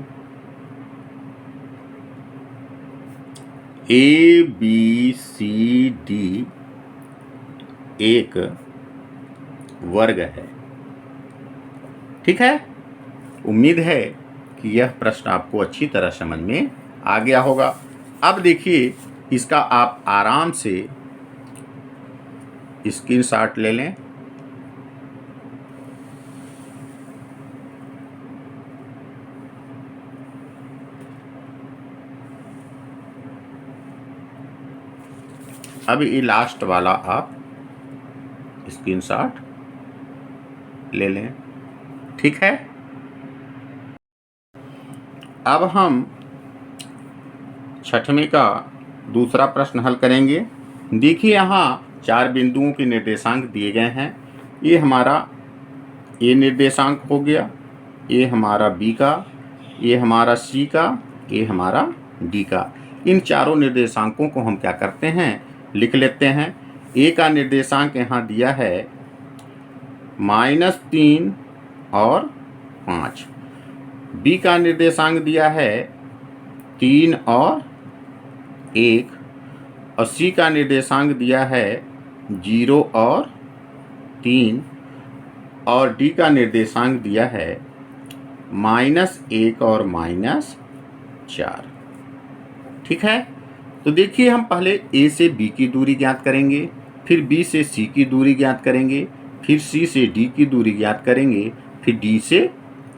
ABCD एक वर्ग है। ठीक है, उम्मीद है कि यह प्रश्न आपको अच्छी तरह समझ में आ गया होगा। अब देखिए इसका आप आराम से स्क्रीनशॉट ले लें। अब ये लास्ट वाला आप स्क्रीनशॉट ले लें। ठीक है, अब हम 6वें का दूसरा प्रश्न हल करेंगे। देखिए यहाँ 4 बिंदुओं के निर्देशांक दिए गए हैं। ये हमारा ए निर्देशांक हो गया, ये हमारा बी का, ये हमारा सी का, ये हमारा डी का। इन चारों निर्देशांकों को हम क्या करते हैं, लिख लेते हैं। ए का निर्देशांक यहाँ दिया है -3 और 5। बी का निर्देशांक दिया है 3 और 1 और सी का निर्देशांक दिया है 0 और 3 और डी का निर्देशांक दिया है -1 और -4। ठीक है, तो देखिए हम पहले ए से बी की दूरी ज्ञात करेंगे, फिर बी से सी की दूरी ज्ञात करेंगे, फिर सी से डी की दूरी ज्ञात करेंगे, फिर डी से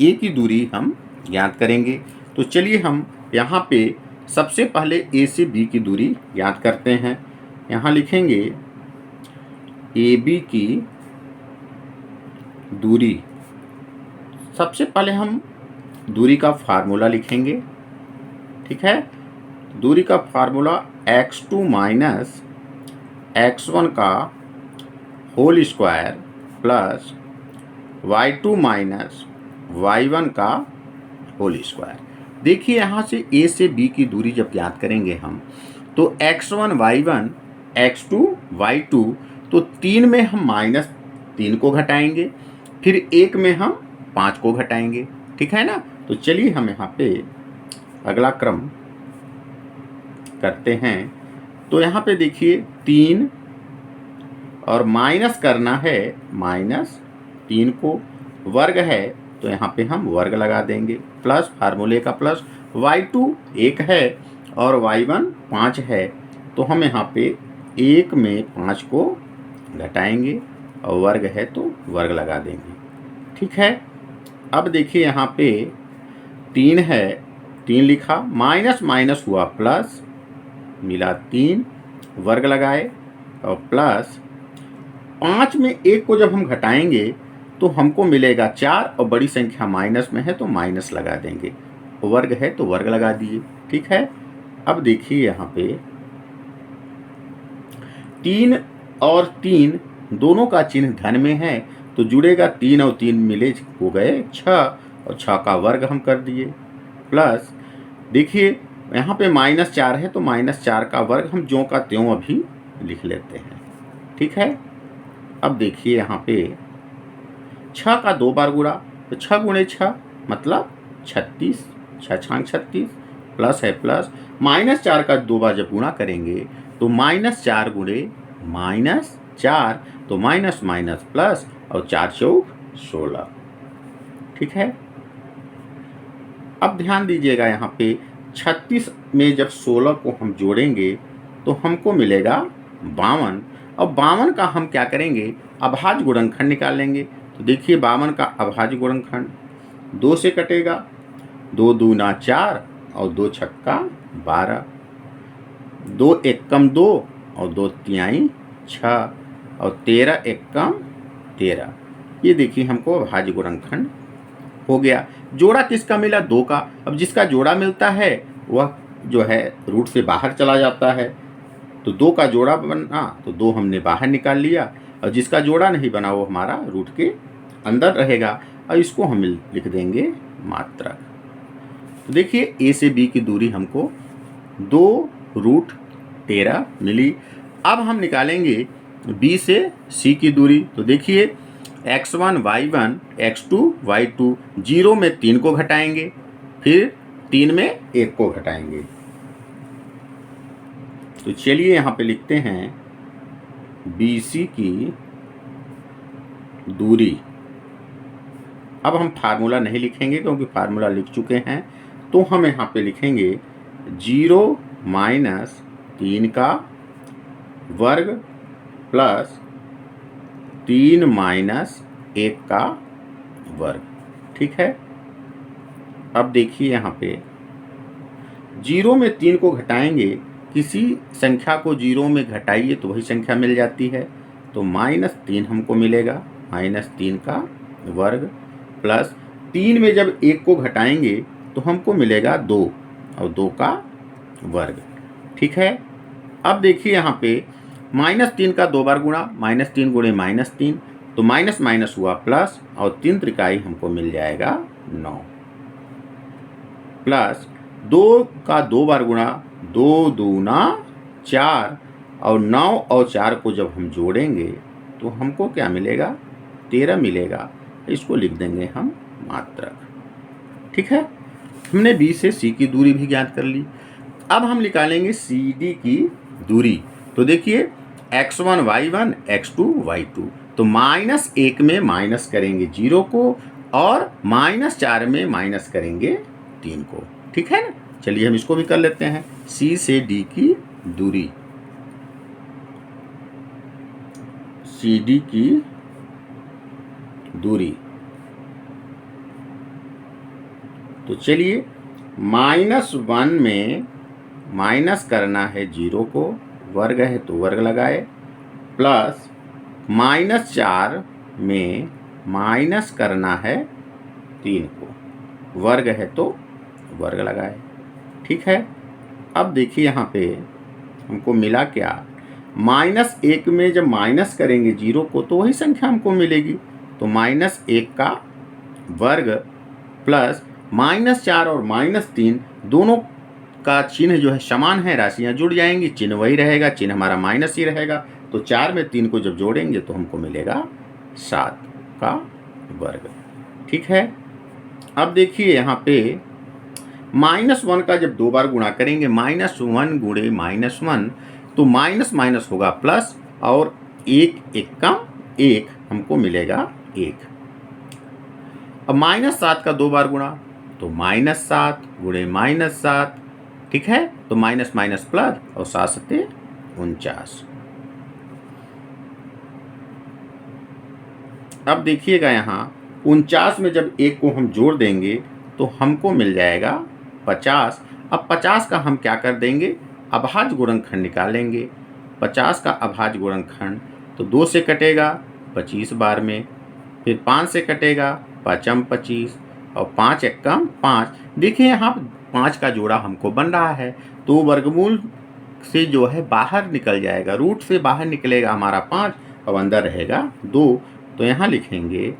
ए की दूरी हम ज्ञात करेंगे। तो चलिए हम यहाँ पे सबसे पहले ए से बी की दूरी ज्ञात करते हैं। यहाँ लिखेंगे ए बी की दूरी। सबसे पहले हम दूरी का फार्मूला लिखेंगे। ठीक है, दूरी का फार्मूला x2 माइनस x1 का whole square plus y2 minus y1 का होल स्क्वायर। देखिए यहाँ से a से b की दूरी जब ज्ञात करेंगे हम, तो x1 y1 x2 y2, तो 3 में हम -3 को घटाएंगे, फिर 1 में हम 5 को घटाएंगे। ठीक है ना, तो चलिए हम यहाँ पे अगला क्रम करते हैं। तो यहाँ पे देखिए 3 और माइनस करना है, -3 को, वर्ग है तो यहाँ पे हम वर्ग लगा देंगे, प्लस फार्मूले का प्लस, y2 1 है और y1 5 है, तो हम यहाँ पे 1 में 5 को घटाएंगे और वर्ग है तो वर्ग लगा देंगे। ठीक है, अब देखिए यहाँ पे 3 है, 3 लिखा, माइनस माइनस हुआ प्लस, मिला 3, वर्ग लगाए और प्लस 5 में 1 को जब हम घटाएंगे तो हमको मिलेगा 4 और बड़ी संख्या माइनस में है तो माइनस लगा देंगे, वर्ग है तो वर्ग लगा दिए। ठीक है, अब देखिए यहाँ पे 3 और 3 दोनों का चिन्ह धन में है तो जुड़ेगा, 3 और 3 मिले हो गए 6 और 6 का वर्ग हम कर दिए, प्लस देखिए यहाँ पे -4 है तो -4 का वर्ग हम ज्यों का त्यों अभी लिख लेते हैं। ठीक है, अब देखिए यहाँ पे 6 का 2 बार गुणा, तो 6 गुणे 6 मतलब 36, 6 छांग 36, प्लस है प्लस, -4 का 2 बार जब गुणा करेंगे तो -4 गुणे -4, तो माइनस माइनस प्लस और 4 चौक 16। ठीक है, अब ध्यान दीजिएगा यहाँ पे 36 में जब 16 को हम जोड़ेंगे तो हमको मिलेगा 52, और 52 का हम क्या करेंगे, अभाज्य गुणनखंड निकाल लेंगे। तो देखिए 52 का अभाज्य गुणनखंड 2 से कटेगा, 2 दूना 4 और 2 छक्का 12, 2 एकम 2 और 2 तिहाई 6 और 13 एकम 13। ये देखिए हमको अभाज्य गुणनखंड हो गया। जोड़ा किसका मिला, 2 का। अब जिसका जोड़ा मिलता है वह जो है रूट से बाहर चला जाता है, तो 2 का जोड़ा बना तो 2 हमने बाहर निकाल लिया, और जिसका जोड़ा नहीं बना वो हमारा रूट के अंदर रहेगा, और इसको हम लिख देंगे मात्रक। तो देखिए ए से बी की दूरी हमको 2√13 मिली। अब हम निकालेंगे बी से सी की दूरी। तो देखिए x1 y1 x2 y2, 0 में 3 को घटाएंगे, फिर 3 में 1 को घटाएंगे। तो चलिए यहाँ पे लिखते हैं BC की दूरी। अब हम फार्मूला नहीं लिखेंगे क्योंकि फार्मूला लिख चुके हैं, तो हम यहाँ पे लिखेंगे 0 माइनस 3 का वर्ग प्लस 3 माइनस 1 का वर्ग। ठीक है, अब देखिए यहाँ पे 0 में 3 को घटाएंगे, किसी संख्या को 0 में घटाइए तो वही संख्या मिल जाती है, तो -3 हमको मिलेगा, -3 का वर्ग प्लस 3 में जब 1 को घटाएंगे तो हमको मिलेगा 2 और 2 का वर्ग। ठीक है, अब देखिए यहाँ पे -3 का 2 बार गुणा, -3 गुणे -3, तो माइनस माइनस हुआ प्लस, और 3 त्रिकाई हमको मिल जाएगा 9, प्लस 2 का 2 बार गुणा, 2 दूना 4, और 9 और 4 को जब हम जोड़ेंगे तो हमको क्या मिलेगा, 13 मिलेगा। इसको लिख देंगे हम मात्रक। ठीक है, हमने बी से सी की दूरी भी ज्ञात कर ली। अब हम निकालेंगे सी डी की दूरी। तो देखिए x1 y1 x2 y2, तो -1 में माइनस करेंगे 0 को, और -4 में माइनस करेंगे 3 को। ठीक है ना, चलिए हम इसको भी कर लेते हैं। सी से डी की दूरी, सी डी की दूरी, तो चलिए -1 में माइनस करना है 0 को, वर्ग है तो वर्ग लगाए, प्लस -4 में माइनस करना है 3 को, वर्ग है तो वर्ग लगाए। ठीक है, अब देखिए यहाँ पे हमको मिला क्या, -1 में जब माइनस करेंगे 0 को तो वही संख्या हमको मिलेगी, तो -1 का वर्ग प्लस -4 और -3 दोनों का चिन्ह जो है समान है, राशियां जुड़ जाएंगी, चिन्ह वही रहेगा, चिन्ह हमारा माइनस ही रहेगा। तो 4 में 3 को जब जोड़ेंगे तो हमको मिलेगा 7 का वर्ग। ठीक है, अब देखिए यहाँ पे -1 का जब 2 बार गुणा करेंगे, -1 गुणे -1, तो माइनस माइनस होगा प्लस, और 1 1 का 1 हमको मिलेगा 1। अब -7 का 2 बार गुणा, तो -7 गुणे -7, ठीक है, तो माइनस माइनस प्लस, और 7 सत्ते 49। अब देखिएगा यहाँ 49 में जब 1 को हम जोड़ देंगे तो हमको मिल जाएगा 50। अब 50 का हम क्या कर देंगे, अभाज्य गुणनखंड निकालेंगे। 50 का अभाज्य गुणनखंड, तो 2 से कटेगा 25 बार में, फिर 5 से कटेगा 5 25, और 5 एकम 5। देखिए यहाँ 5 का जोड़ा हमको बन रहा है, तो वर्गमूल से जो है बाहर निकल जाएगा, रूट से बाहर निकलेगा हमारा 5, और अंदर रहेगा 2। तो यहाँ लिखेंगे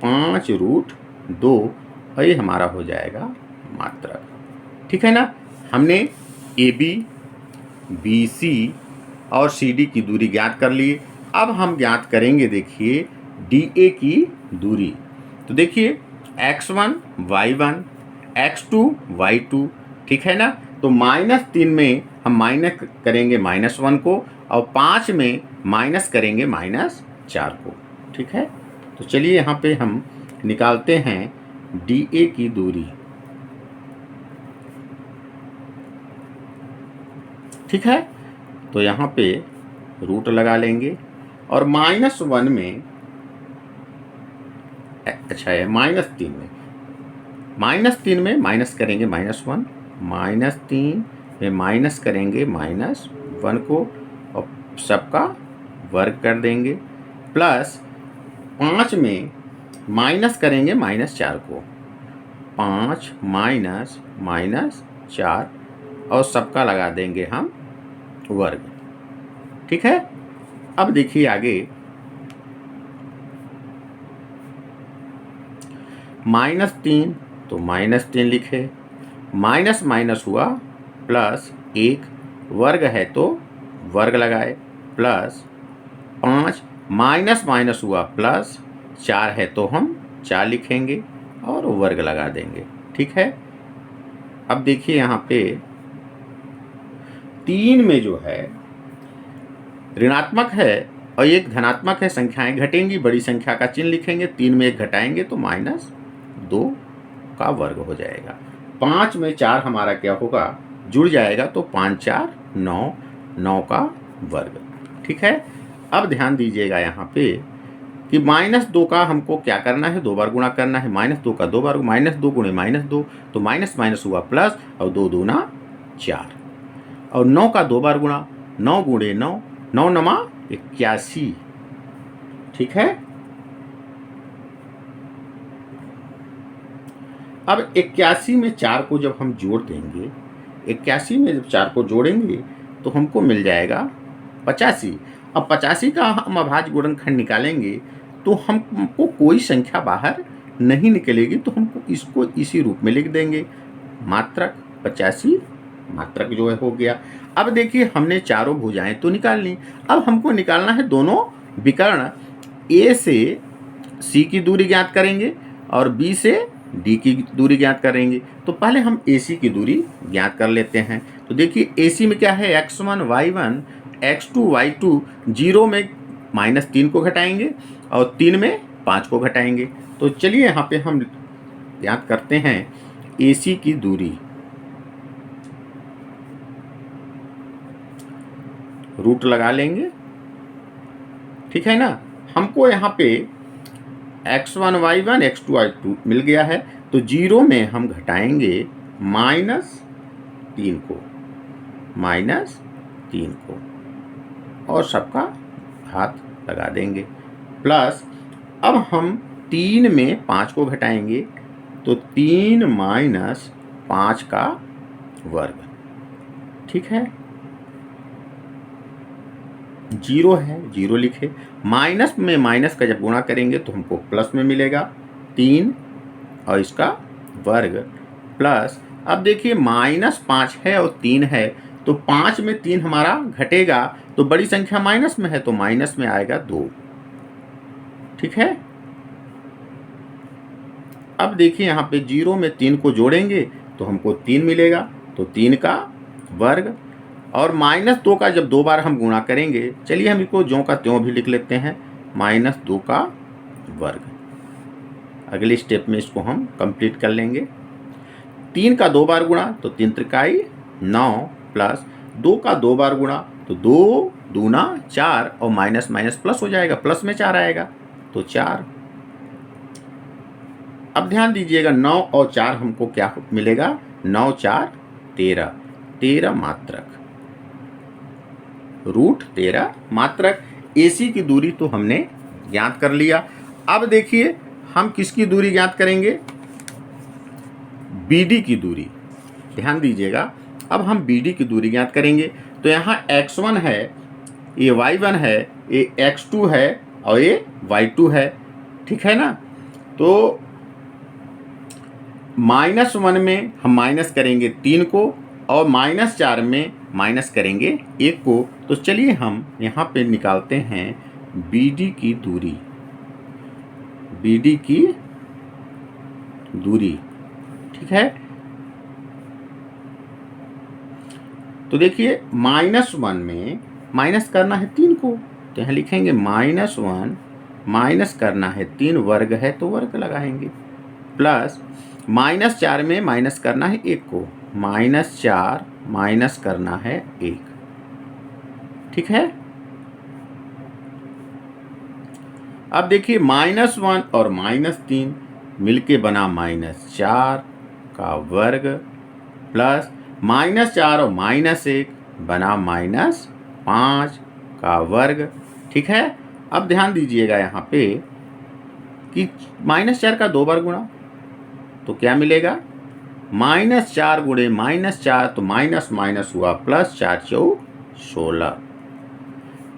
5√2, और ये हमारा हो जाएगा मात्रक। ठीक है ना, हमने ए बी, बी सी और सी डी की दूरी ज्ञात कर ली। अब हम ज्ञात करेंगे, देखिए डी ए की दूरी। तो देखिए x1 y1 x2 y2, ठीक है ना, तो -3 में हम माइनस करेंगे -1 को, और 5 में माइनस करेंगे -4 को। ठीक है, तो चलिए यहाँ पे हम निकालते हैं डी ए की दूरी। ठीक है, तो यहाँ पे रूट लगा लेंगे, और -1 में, अच्छा है -3 में, -3 में माइनस करेंगे -1, -3 में माइनस करेंगे -1 को, और सबका वर्ग कर देंगे, प्लस 5 में माइनस करेंगे -4 को, 5 माइनस -4, और सबका लगा देंगे हम वर्ग। ठीक है, अब देखिए आगे -3, तो -3 लिखे, माइनस माइनस हुआ प्लस 1, वर्ग है तो वर्ग लगाए, प्लस 5 माइनस माइनस हुआ प्लस 4 है तो हम 4 लिखेंगे और वर्ग लगा देंगे। ठीक है, अब देखिए यहाँ पे 3 में जो है ऋणात्मक है और एक धनात्मक है, संख्याएं घटेंगी, बड़ी संख्या का चिन्ह लिखेंगे, 3 में 1 घटाएंगे तो -2 का वर्ग हो जाएगा। 5 में 4 हमारा क्या होगा, जुड़ जाएगा, तो 5 4 9, 9 का वर्ग। ठीक है, अब ध्यान दीजिएगा यहाँ पे कि -2 का हमको क्या करना है, 2 बार गुणा करना है। -2 का 2 बार, -2 गुणे -2, तो माइनस माइनस हुआ प्लस, और 2 दूना 4, और 9 का 2 बार गुणा, 9 गुणे 9, 9 नमा 81। ठीक है, अब 81 में 4 को जब हम जोड़ देंगे, 81 में जब 4 को जोड़ेंगे तो हमको मिल जाएगा 85। अब 85 का हम अभाज्य गुणनखंड निकालेंगे तो हमको कोई संख्या बाहर नहीं निकलेगी, तो हमको इसको इसी रूप में लिख देंगे, मात्रक 85 मात्रक जो है हो गया। अब देखिए हमने चारों भुजाएं तो निकाल ली, अब हमको निकालना है दोनों विकर्ण। ए से सी की दूरी ज्ञात करेंगे और बी से डी की दूरी ज्ञात करेंगे। तो पहले हम ए सी की दूरी ज्ञात कर लेते हैं। तो देखिए ए सी में क्या है, x1 y1 x2 y2, 0 में -3 को घटाएंगे और 3 में 5 को घटाएंगे। तो चलिए यहाँ पे हम ज्ञात करते हैं ए सी की दूरी। रूट लगा लेंगे, ठीक है ना। हमको यहाँ पे x1 y1 x2 y2 मिल गया है, तो 0 में हम घटाएंगे -3 को और सबका हाथ लगा देंगे, प्लस अब हम 3 में 5 को घटाएंगे तो 3 - 5 का वर्ग, ठीक है। 0 है, 0 लिखे, माइनस में माइनस का जब गुणा करेंगे तो हमको प्लस में मिलेगा 3 और इसका वर्ग, प्लस अब देखिए -5 है और 3 है, तो 5 में 3 हमारा घटेगा, तो बड़ी संख्या माइनस में है तो माइनस में आएगा 2, ठीक है। अब देखिए यहाँ पे 0 में 3 को जोड़ेंगे तो हमको 3 मिलेगा, तो 3 का वर्ग, और -2 का जब 2 बार हम गुणा करेंगे, चलिए हम इसको ज्यों का त्यों भी लिख लेते हैं, -2 का वर्ग। अगले स्टेप में इसको हम कंप्लीट कर लेंगे। 3 का 2 बार गुणा तो 3 त्रिकाई 9, प्लस 2 का 2 बार गुणा तो 2 दूना 4 और माइनस माइनस प्लस हो जाएगा, प्लस में 4 आएगा तो 4। अब ध्यान दीजिएगा 9 और 4 हमको क्या मिलेगा, 9 4 13, 13 मात्रक, √13 मात्रक। AC की दूरी तो हमने ज्ञात कर लिया। अब देखिए हम किसकी दूरी ज्ञात करेंगे, BD की दूरी। ध्यान दीजिएगा, अब हम BD की दूरी ज्ञात करेंगे। तो यहाँ x1 है, ये y1 है, ये x2 है और ये y2 है, ठीक है ना। तो -1 में हम माइनस करेंगे 3 को और -4 में माइनस करेंगे 1 को। तो चलिए हम यहाँ पे निकालते हैं BD की दूरी, BD की दूरी, ठीक है। तो देखिए -1 में माइनस करना है 3 को, तो यहाँ लिखेंगे -1 माइनस करना है 3, वर्ग है तो वर्ग लगाएंगे, प्लस -4 में माइनस करना है 1 को, -4 माइनस करना है 1, ठीक है। अब देखिए -1 और -3 मिलके बना -4 का वर्ग, प्लस -4 और -1 बना -5 का वर्ग, ठीक है। अब ध्यान दीजिएगा यहाँ पे कि -4 का 2 बार गुणा तो क्या मिलेगा, -4 गुणे -4 तो माइनस माइनस हुआ प्लस, 4 चौक 16।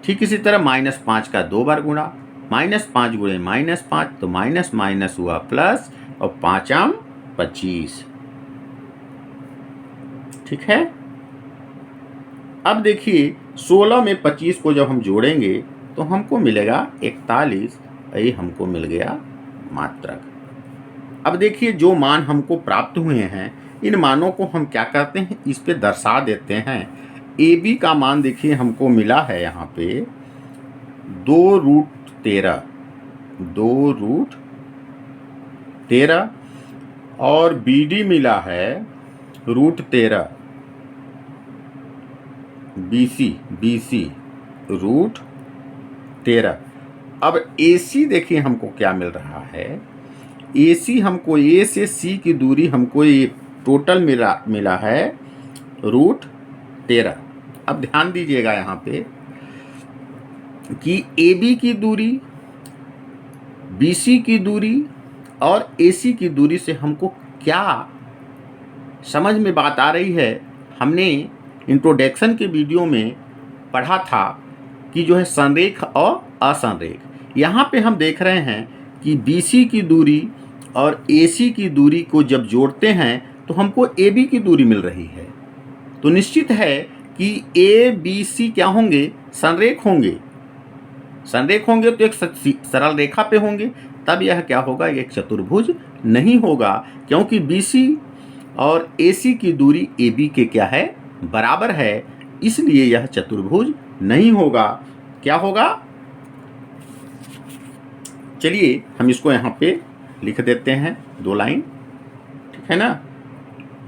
ठीक इसी तरह -5 का 2 बार गुणा, -5 गुणे -5 तो माइनस माइनस हुआ प्लस और 5 25, ठीक है। अब देखिए 16 में 25 को जब हम जोड़ेंगे तो हमको मिलेगा 41, यही हमको मिल गया मात्रक। अब देखिए जो मान हमको प्राप्त हुए हैं, इन मानों को हम क्या करते हैं, इस पे दर्शा देते हैं। AB का मान देखिए हमको मिला है यहाँ पे 2√13, 2√13 और BD मिला है √13, BC √13। अब AC देखिए हमको क्या मिल रहा है, AC हमको A से C की दूरी हमको ये टोटल मिला है √13। अब ध्यान दीजिएगा यहाँ पे कि AB की दूरी, BC की दूरी और AC की दूरी से हमको क्या समझ में बात आ रही है। हमने इंट्रोडक्शन के वीडियो में पढ़ा था कि जो है संरेख और असंरेख। यहाँ पे हम देख रहे हैं कि BC की दूरी और AC की दूरी को जब जोड़ते हैं तो हमको AB की दूरी मिल रही है। तो निश्चित है कि ABC क्या होंगे, संरेख होंगे। संरेख होंगे तो एक सरल रेखा पे होंगे, तब यह क्या होगा, एक चतुर्भुज नहीं होगा, क्योंकि BC और AC की दूरी AB के क्या है, बराबर है, इसलिए यह चतुर्भुज नहीं होगा। क्या होगा, चलिए हम इसको यहाँ पे लिख देते हैं 2 लाइन, ठीक है ना।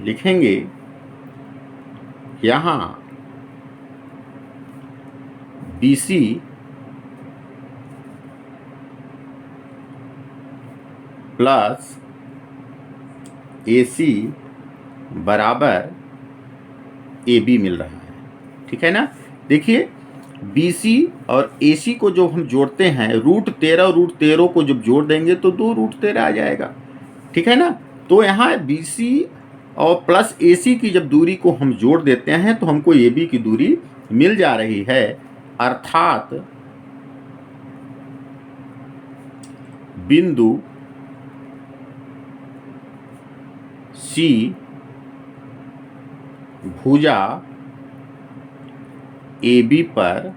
लिखेंगे यहाँ BC प्लस AC बराबर AB मिल रहा है, ठीक है ना। देखिए BC और AC को जो हम जोड़ते हैं, √13 को जब जोड़ देंगे तो 2√13 आ जाएगा, ठीक है ना। तो यहाँ BC और प्लस AC की जब दूरी को हम जोड़ देते हैं तो हमको AB की दूरी मिल जा रही है, अर्थात बिंदु C भुजा AB पर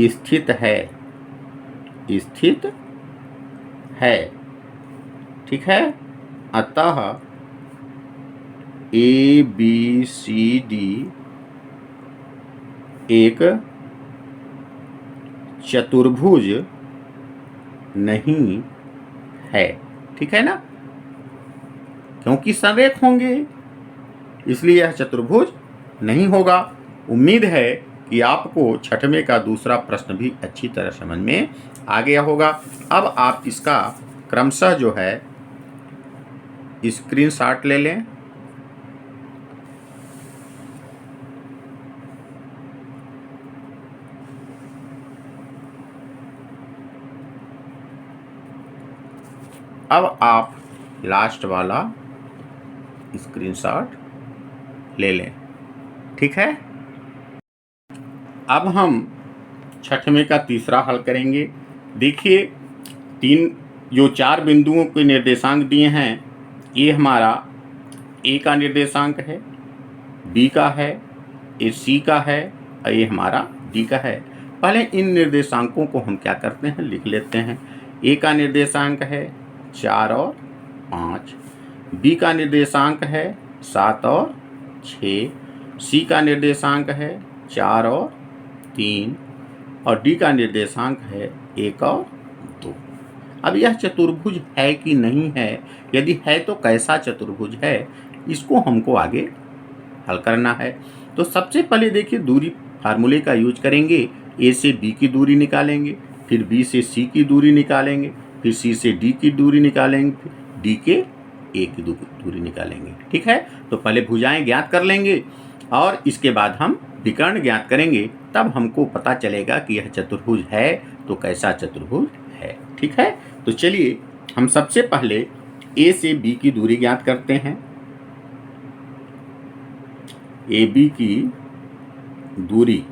स्थित है, ठीक है। अतः ABCD एक चतुर्भुज नहीं है, ठीक है ना, क्योंकि संरेख होंगे, इसलिए यह चतुर्भुज नहीं होगा। उम्मीद है कि आपको छठवें का दूसरा प्रश्न भी अच्छी तरह समझ में आ गया होगा। अब आप इसका क्रमशः जो है स्क्रीनशॉट ले लें। अब आप लास्ट वाला स्क्रीनशॉट ले लें, ठीक है। अब हम छठवें का तीसरा हल करेंगे। देखिए 4 बिंदुओं के निर्देशांक दिए हैं, ये हमारा A का निर्देशांक है, B का है, ये C का है और ये हमारा D का है। पहले इन निर्देशांकों को हम क्या करते हैं, लिख लेते हैं। A का निर्देशांक है 4 और 5, B का निर्देशांक है 7 और 6, C का निर्देशांक है 4 और 3 और D का निर्देशांक है 1 और 2। अब यह चतुर्भुज है कि नहीं है, यदि है तो कैसा चतुर्भुज है, इसको हमको आगे हल करना है। तो सबसे पहले देखिए दूरी फार्मूले का यूज करेंगे। A से B की दूरी निकालेंगे, फिर B से C की दूरी निकालेंगे, फिर C से D की दूरी निकालेंगे, फिर D के A की दूरी निकालेंगे, ठीक है। तो पहले भुजाएं ज्ञात कर लेंगे और इसके बाद हम विकर्ण ज्ञात करेंगे, तब हमको पता चलेगा कि यह चतुर्भुज है तो कैसा चतुर्भुज है, ठीक है। तो चलिए हम सबसे पहले A से B की दूरी ज्ञात करते हैं। AB की दूरी,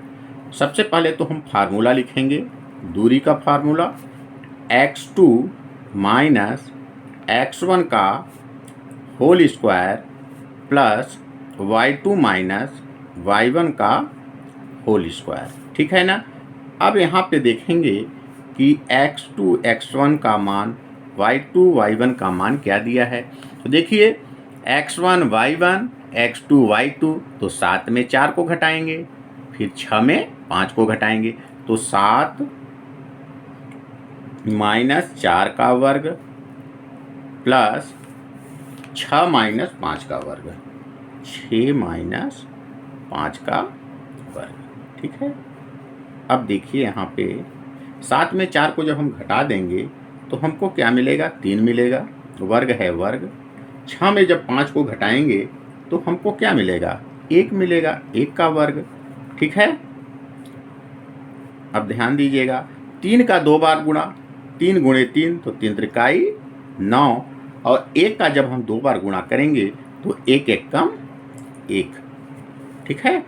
सबसे पहले तो हम फार्मूला लिखेंगे। दूरी का फार्मूला x2 माइनस x1 का whole square plus y2 minus y1 का होल स्क्वायर, ठीक है ना। अब यहाँ पे देखेंगे कि x2 x1 का मान, y2 y1 का मान क्या दिया है। तो देखिए x1 y1 x2 y2, तो 7 में 4 को घटाएंगे, फिर 6 में 5 को घटाएंगे, तो 7 माइनस 4 का वर्ग प्लस 6 माइनस 5 का वर्ग, 6 माइनस 5 का वर्ग, ठीक है। अब देखिए यहाँ पे 7 में 4 को जब हम घटा देंगे तो हमको क्या मिलेगा, 3 मिलेगा, वर्ग है वर्ग। 6 में जब 5 को घटाएंगे तो हमको क्या मिलेगा, 1 मिलेगा, 1 का वर्ग, ठीक है। अब ध्यान दीजिएगा, 3 का 2 बार गुणा, 3 गुणे 3 तो 3 त्रिकाई 9, और 1 का जब हम 2 बार गुणा करेंगे तो 1 1 कम 1, ठीक है।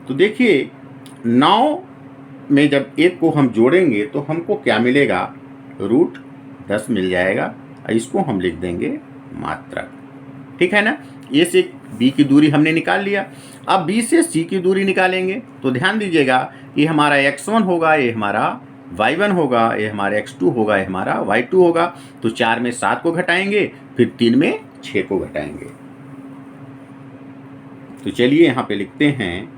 तो देखिए 9 में जब 1 को हम जोड़ेंगे तो हमको क्या मिलेगा, √10 मिल जाएगा। इसको हम लिख देंगे मात्रक। ठीक है ना। ए से बी की दूरी हमने निकाल लिया। अब बी से सी की दूरी निकालेंगे तो ध्यान दीजिएगा, ये हमारा x1 होगा, ये हमारा y1 होगा, ये हमारा x2 होगा, ये हमारा y2 होगा। तो 4 में 7 को घटाएंगे, फिर 3 में 6 को घटाएंगे। तो चलिए यहाँ पे लिखते हैं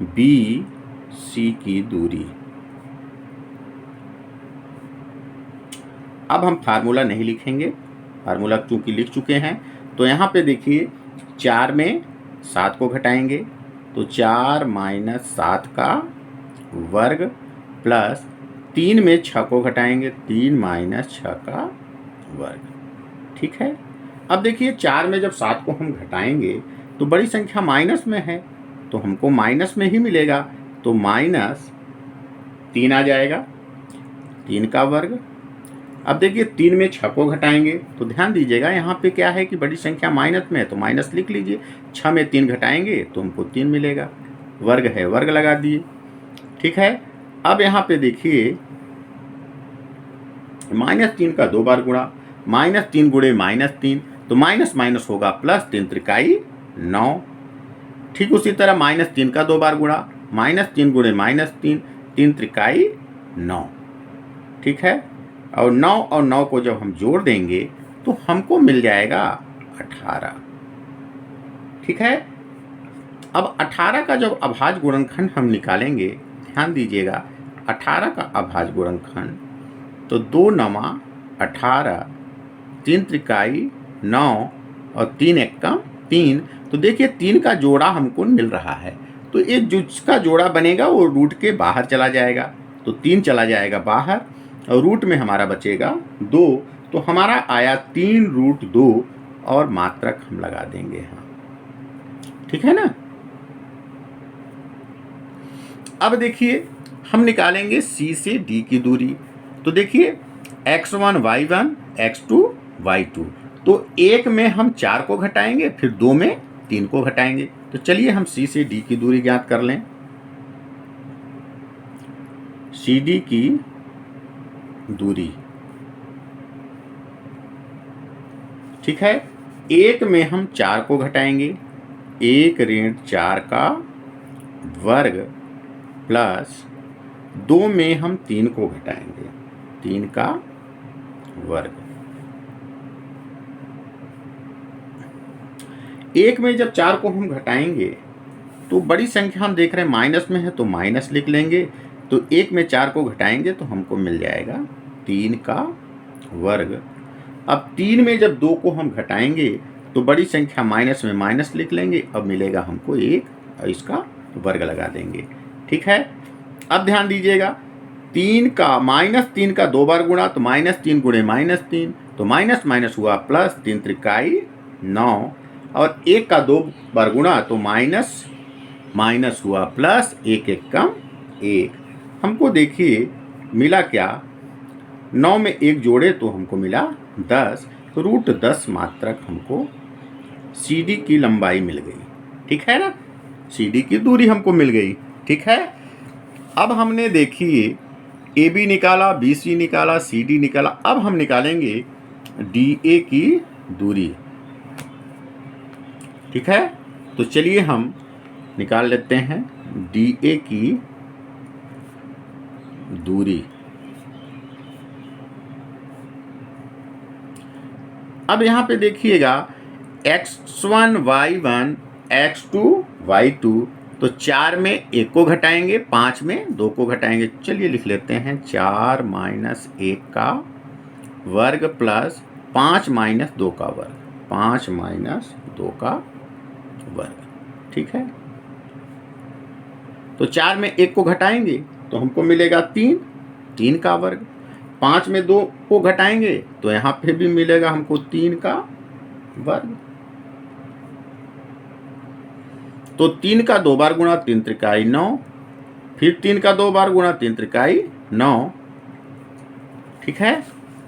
बी सी की दूरी। अब हम फार्मूला नहीं लिखेंगे, फार्मूला चूंकि लिख चुके हैं। तो यहाँ पे देखिए 4 में 7 को घटाएंगे तो 4 - 7 का वर्ग प्लस 3 में 6 को घटाएंगे, 3 - 6 का वर्ग। ठीक है। अब देखिए 4 में जब 7 को हम घटाएंगे तो बड़ी संख्या माइनस में है, तो हमको माइनस में ही मिलेगा। तो -3 आ जाएगा, 3 का वर्ग। अब देखिए 3 में 6 को घटाएंगे तो ध्यान दीजिएगा यहाँ पे क्या है कि बड़ी संख्या माइनस में है, तो माइनस लिख लीजिए। 6 में 3 घटाएंगे तो हमको 3 मिलेगा, वर्ग है, वर्ग लगा दिए। ठीक है। अब यहाँ पे देखिए -3 का 2 बार गुणा, -3 गुणे -3, तो माइनस माइनस होगा प्लस, 3 त्रिकाई 9। ठीक उसी तरह -3 का 2 बार गुणा, -3 गुणे -3, 3 त्रिकाई 9। ठीक है। और 9 और 9 को जब हम जोड़ देंगे तो हमको मिल जाएगा 18। ठीक है। अब 18 का जब अभाज्य गुणनखंड हम निकालेंगे, ध्यान दीजिएगा 18 का अभाज्य गुणनखंड, तो 2 × 9 = 18, 3 त्रिकाई 9 और 3 × 3। तो देखिए 3 का जोड़ा हमको मिल रहा है, तो एक जिसका जोड़ा बनेगा वो रूट के बाहर चला जाएगा, तो 3 चला जाएगा बाहर और रूट में हमारा बचेगा 2। तो हमारा आया 3√2 और मात्रक हम लगा देंगे यहाँ। ठीक है ना। अब देखिए हम निकालेंगे C से D की दूरी। तो देखिए x1 y1, x2 y2, तो 1 में हम 4 को घटाएंगे, फिर 2 में 3 को घटाएंगे। तो चलिए हम C से D की दूरी ज्ञात कर लें। CD की दूरी, ठीक है। 1 में हम 4 को घटाएंगे, 1 ऋण 4 का वर्ग प्लस 2 में हम 3 को घटाएंगे, 3 का वर्ग। 1 में जब 4 को हम घटाएंगे तो बड़ी संख्या हम देख रहे हैं माइनस में है, तो माइनस लिख लेंगे। तो 1 में 4 को घटाएंगे तो हमको मिल जाएगा 3 का वर्ग। अब 3 में जब 2 को हम घटाएंगे तो बड़ी संख्या माइनस में माइनस लिख लेंगे, अब मिलेगा हमको 1 और इसका वर्ग लगा देंगे। ठीक है। अब ध्यान दीजिएगा 3 का 2 बार गुणा, तो -3 गुणे -3, तो माइनस माइनस हुआ प्लस, 3 त्रिकाई 9 और 1 का 2 बार गुणा, तो माइनस माइनस हुआ प्लस, 1 1 कम 1। हमको देखिए मिला क्या, 9 में 1 जोड़े तो हमको मिला 10, तो √10 मात्रक हमको CD की लंबाई मिल गई। ठीक है ना। CD की दूरी हमको मिल गई। ठीक है। अब हमने देखिए AB निकाला, BC निकाला, CD निकाला। अब हम निकालेंगे DA की दूरी। ठीक है। तो चलिए हम निकाल लेते हैं DA की दूरी। अब यहाँ पे देखिएगा x1 y1, x2 y2, तो 4 में 1 को घटाएंगे, 5 में 2 को घटाएंगे। चलिए लिख लेते हैं 4 - 1 का वर्ग प्लस 5 - 2 का वर्ग, 5 - 2 का वर्ग। ठीक है। तो 4 में 1 को घटाएंगे तो हमको मिलेगा 3, 3 का वर्ग। 5 में 2 को घटाएंगे तो यहाँ पे भी मिलेगा हमको 3 का वर्ग। तो 3 का 2 बार गुणा, 3 त्रिकाई 9, फिर 3 का 2 बार गुणा, 3 त्रिकाई 9। ठीक है।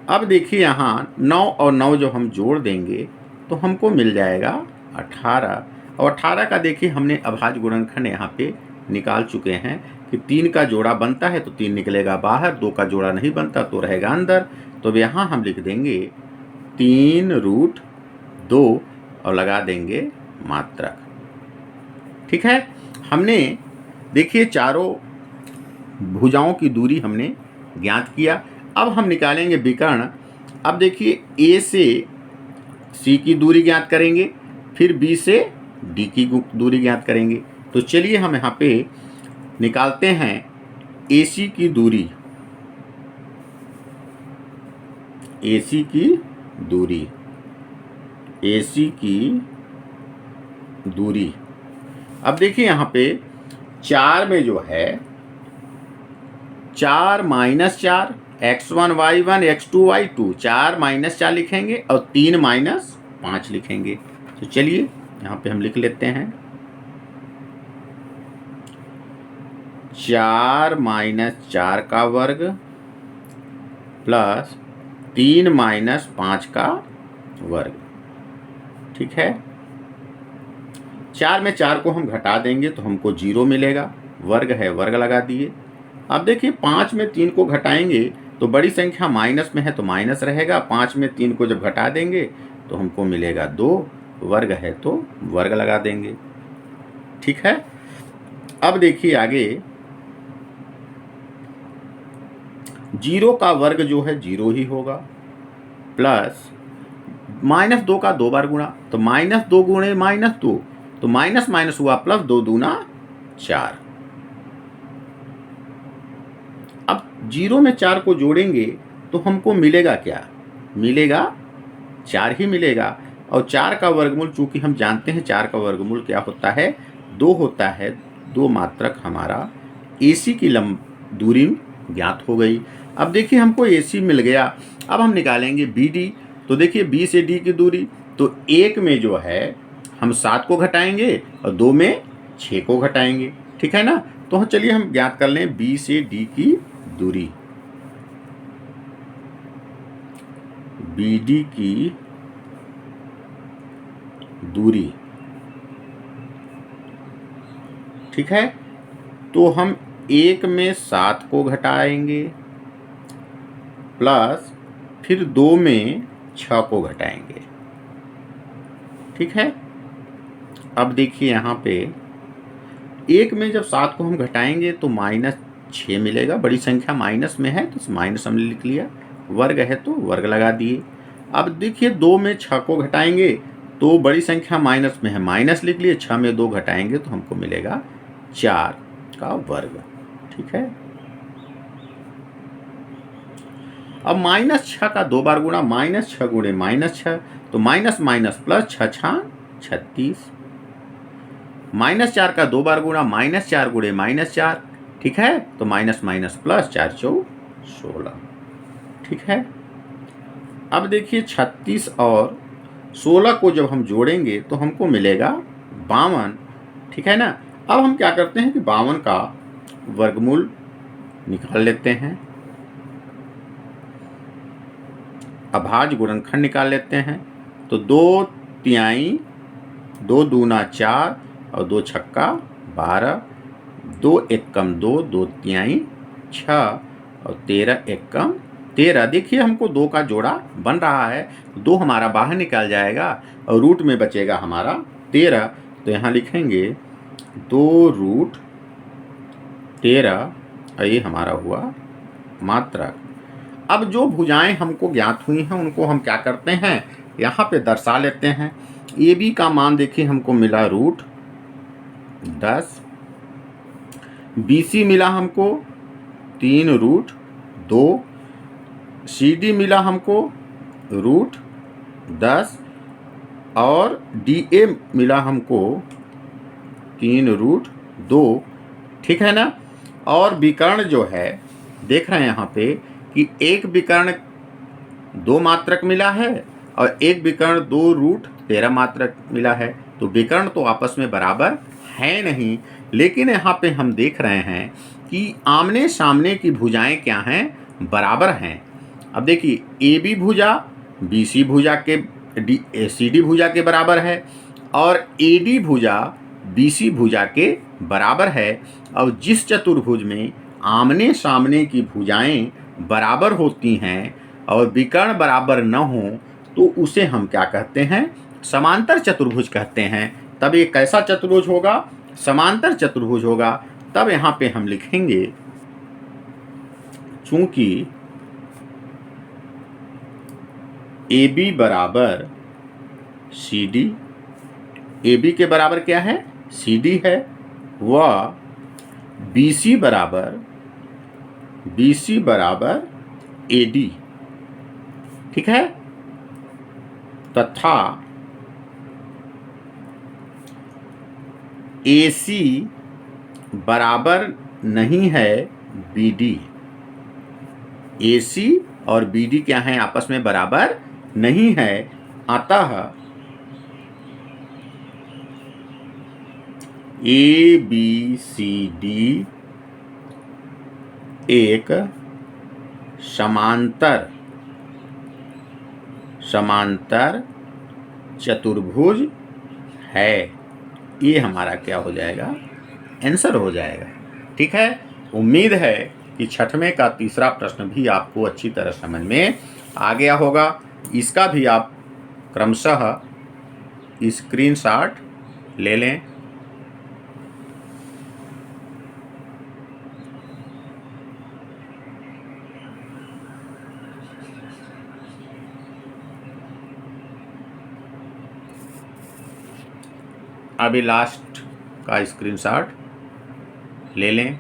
अब देखिए यहाँ 9 और 9 जो हम जोड़ देंगे तो हमको मिल जाएगा 18, और 18 का देखिए हमने अभाज्य गुणनखंड यहाँ पे निकाल चुके हैं कि 3 का जोड़ा बनता है तो 3 निकलेगा बाहर, 2 का जोड़ा नहीं बनता तो रहेगा अंदर। तो अब यहाँ हम लिख देंगे 3√2 और लगा देंगे मात्रक। ठीक है, हमने देखिए चारों भुजाओं की दूरी हमने ज्ञात किया। अब हम निकालेंगे विकर्ण। अब देखिए ए से सी की दूरी ज्ञात करेंगे, फिर बी से डी की दूरी ज्ञात करेंगे। तो चलिए हम यहाँ पे निकालते हैं AC की दूरी। AC की दूरी, AC की दूरी। अब देखिए यहाँ पे 4 में जो है 4 - 4 x1 y1 x2 y2, 4 - 4 लिखेंगे और 3 - 5 लिखेंगे। तो चलिए यहाँ पे हम लिख लेते हैं 4 - 4 का वर्ग प्लस 3 - 5 का वर्ग। ठीक है, 4 में 4 को हम घटा देंगे तो हमको 0 मिलेगा, वर्ग है वर्ग लगा दिए। अब देखिए 5 में 3 को घटाएंगे तो बड़ी संख्या माइनस में है तो माइनस रहेगा, 5 में 3 को जब घटा देंगे तो हमको मिलेगा 2, वर्ग है तो वर्ग लगा देंगे। ठीक है, अब देखिए आगे 0 का वर्ग जो है 0 ही होगा, प्लस -2 का 2 बार गुणा तो -2 गुणे -2 तो माइनस माइनस हुआ प्लस, 2 दूना 4। अब 0 में 4 को जोड़ेंगे तो हमको मिलेगा क्या, मिलेगा 4 ही मिलेगा। और 4 का वर्गमूल, चूंकि हम जानते हैं 4 का वर्गमूल क्या होता है, 2 होता है। 2 मात्रक हमारा AC की दूरी ज्ञात हो गई। अब देखिए हमको AC मिल गया। अब हम निकालेंगे BD। तो देखिए B से D की दूरी, तो 1 में जो है हम 7 को घटाएंगे और 2 में 6 को घटाएंगे। ठीक है ना, तो चलिए हम ज्ञात कर लें B से D की दूरी। BD की दूरी, ठीक है, तो हम 1 में 7 को घटाएंगे प्लस फिर 2 में 6 को घटाएंगे। ठीक है, अब देखिए यहाँ पे 1 में जब 7 को हम घटाएंगे तो -6 मिलेगा, बड़ी संख्या माइनस में है तो माइनस हमने लिख लिया, वर्ग है तो वर्ग लगा दिए। अब देखिए 2 में 6 को घटाएंगे तो बड़ी संख्या माइनस में है, माइनस लिख लिए, 6 में 2 घटाएंगे तो हमको मिलेगा 4 का वर्ग। ठीक है, अब -6 का 2 बार गुणा, -6 गुणे -6 तो माइनस माइनस प्लस, 6 6 36। -4 का 2 बार गुणा, -4 गुणे -4, ठीक है, तो माइनस माइनस प्लस, 4 4 16। ठीक है, अब देखिए 36 और 16 को जब हम जोड़ेंगे तो हमको मिलेगा 52। ठीक है ना, अब हम क्या करते हैं कि 52 का वर्गमूल निकाल लेते हैं, अभाज्य गुणनखंड निकाल लेते हैं। तो 2 तिहाई, 2 दूना 4 और 2 छक्का 12, 2 एकम 2, 2 तिहाई 6 और 13 एकम 13। देखिए हमको 2 का जोड़ा बन रहा है, 2 हमारा बाहर निकल जाएगा और रूट में बचेगा हमारा 13। तो यहाँ लिखेंगे 2√13 और ये हमारा हुआ मात्रक। अब जो भुजाएं हमको ज्ञात हुई हैं उनको हम क्या करते हैं, यहाँ पे दर्शा लेते हैं। AB का मान देखिए हमको मिला √10, BC मिला हमको 3√2, CD मिला हमको √10 और DA मिला हमको 3√2। ठीक है ना, और विकर्ण जो है देख रहे हैं यहाँ पे कि एक विकर्ण 2 मात्रक मिला है और एक विकर्ण 2√13 मात्रक मिला है। तो विकर्ण तो आपस में बराबर है नहीं, लेकिन यहाँ पे हम देख रहे हैं कि आमने सामने की भुजाएं क्या हैं, बराबर हैं। अब देखिए AB भुजा BC भुजा के CD भुजा के बराबर है और AD भुजा BC भुजा के बराबर है और जिस चतुर्भुज में आमने सामने की भुजाएं बराबर होती हैं और विकर्ण बराबर न हो तो उसे हम क्या कहते हैं? समांतर चतुर्भुज कहते हैं। तब ये कैसा चतुर्भुज होगा? समांतर चतुर्भुज होगा। तब यहाँ पे हम लिखेंगे चूंकि AB बराबर CD, AB के बराबर क्या है? CD है, व BC बराबर AD, ठीक है, तथा AC बराबर नहीं है BD। AC और BD क्या है? आपस में बराबर नहीं है। अतः ABCD एक समांतर चतुर्भुज है। ये हमारा क्या हो जाएगा? आंसर हो जाएगा। ठीक है, उम्मीद है कि छठवें का तीसरा प्रश्न भी आपको अच्छी तरह समझ में आ गया होगा। इसका भी आप क्रमशः स्क्रीनशॉट ले लें। अभी लास्ट का स्क्रीनशॉट ले लें।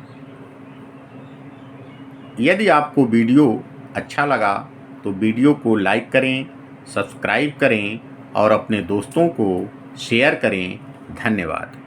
यदि आपको वीडियो अच्छा लगा तो वीडियो को लाइक करें, सब्सक्राइब करें और अपने दोस्तों को शेयर करें। धन्यवाद।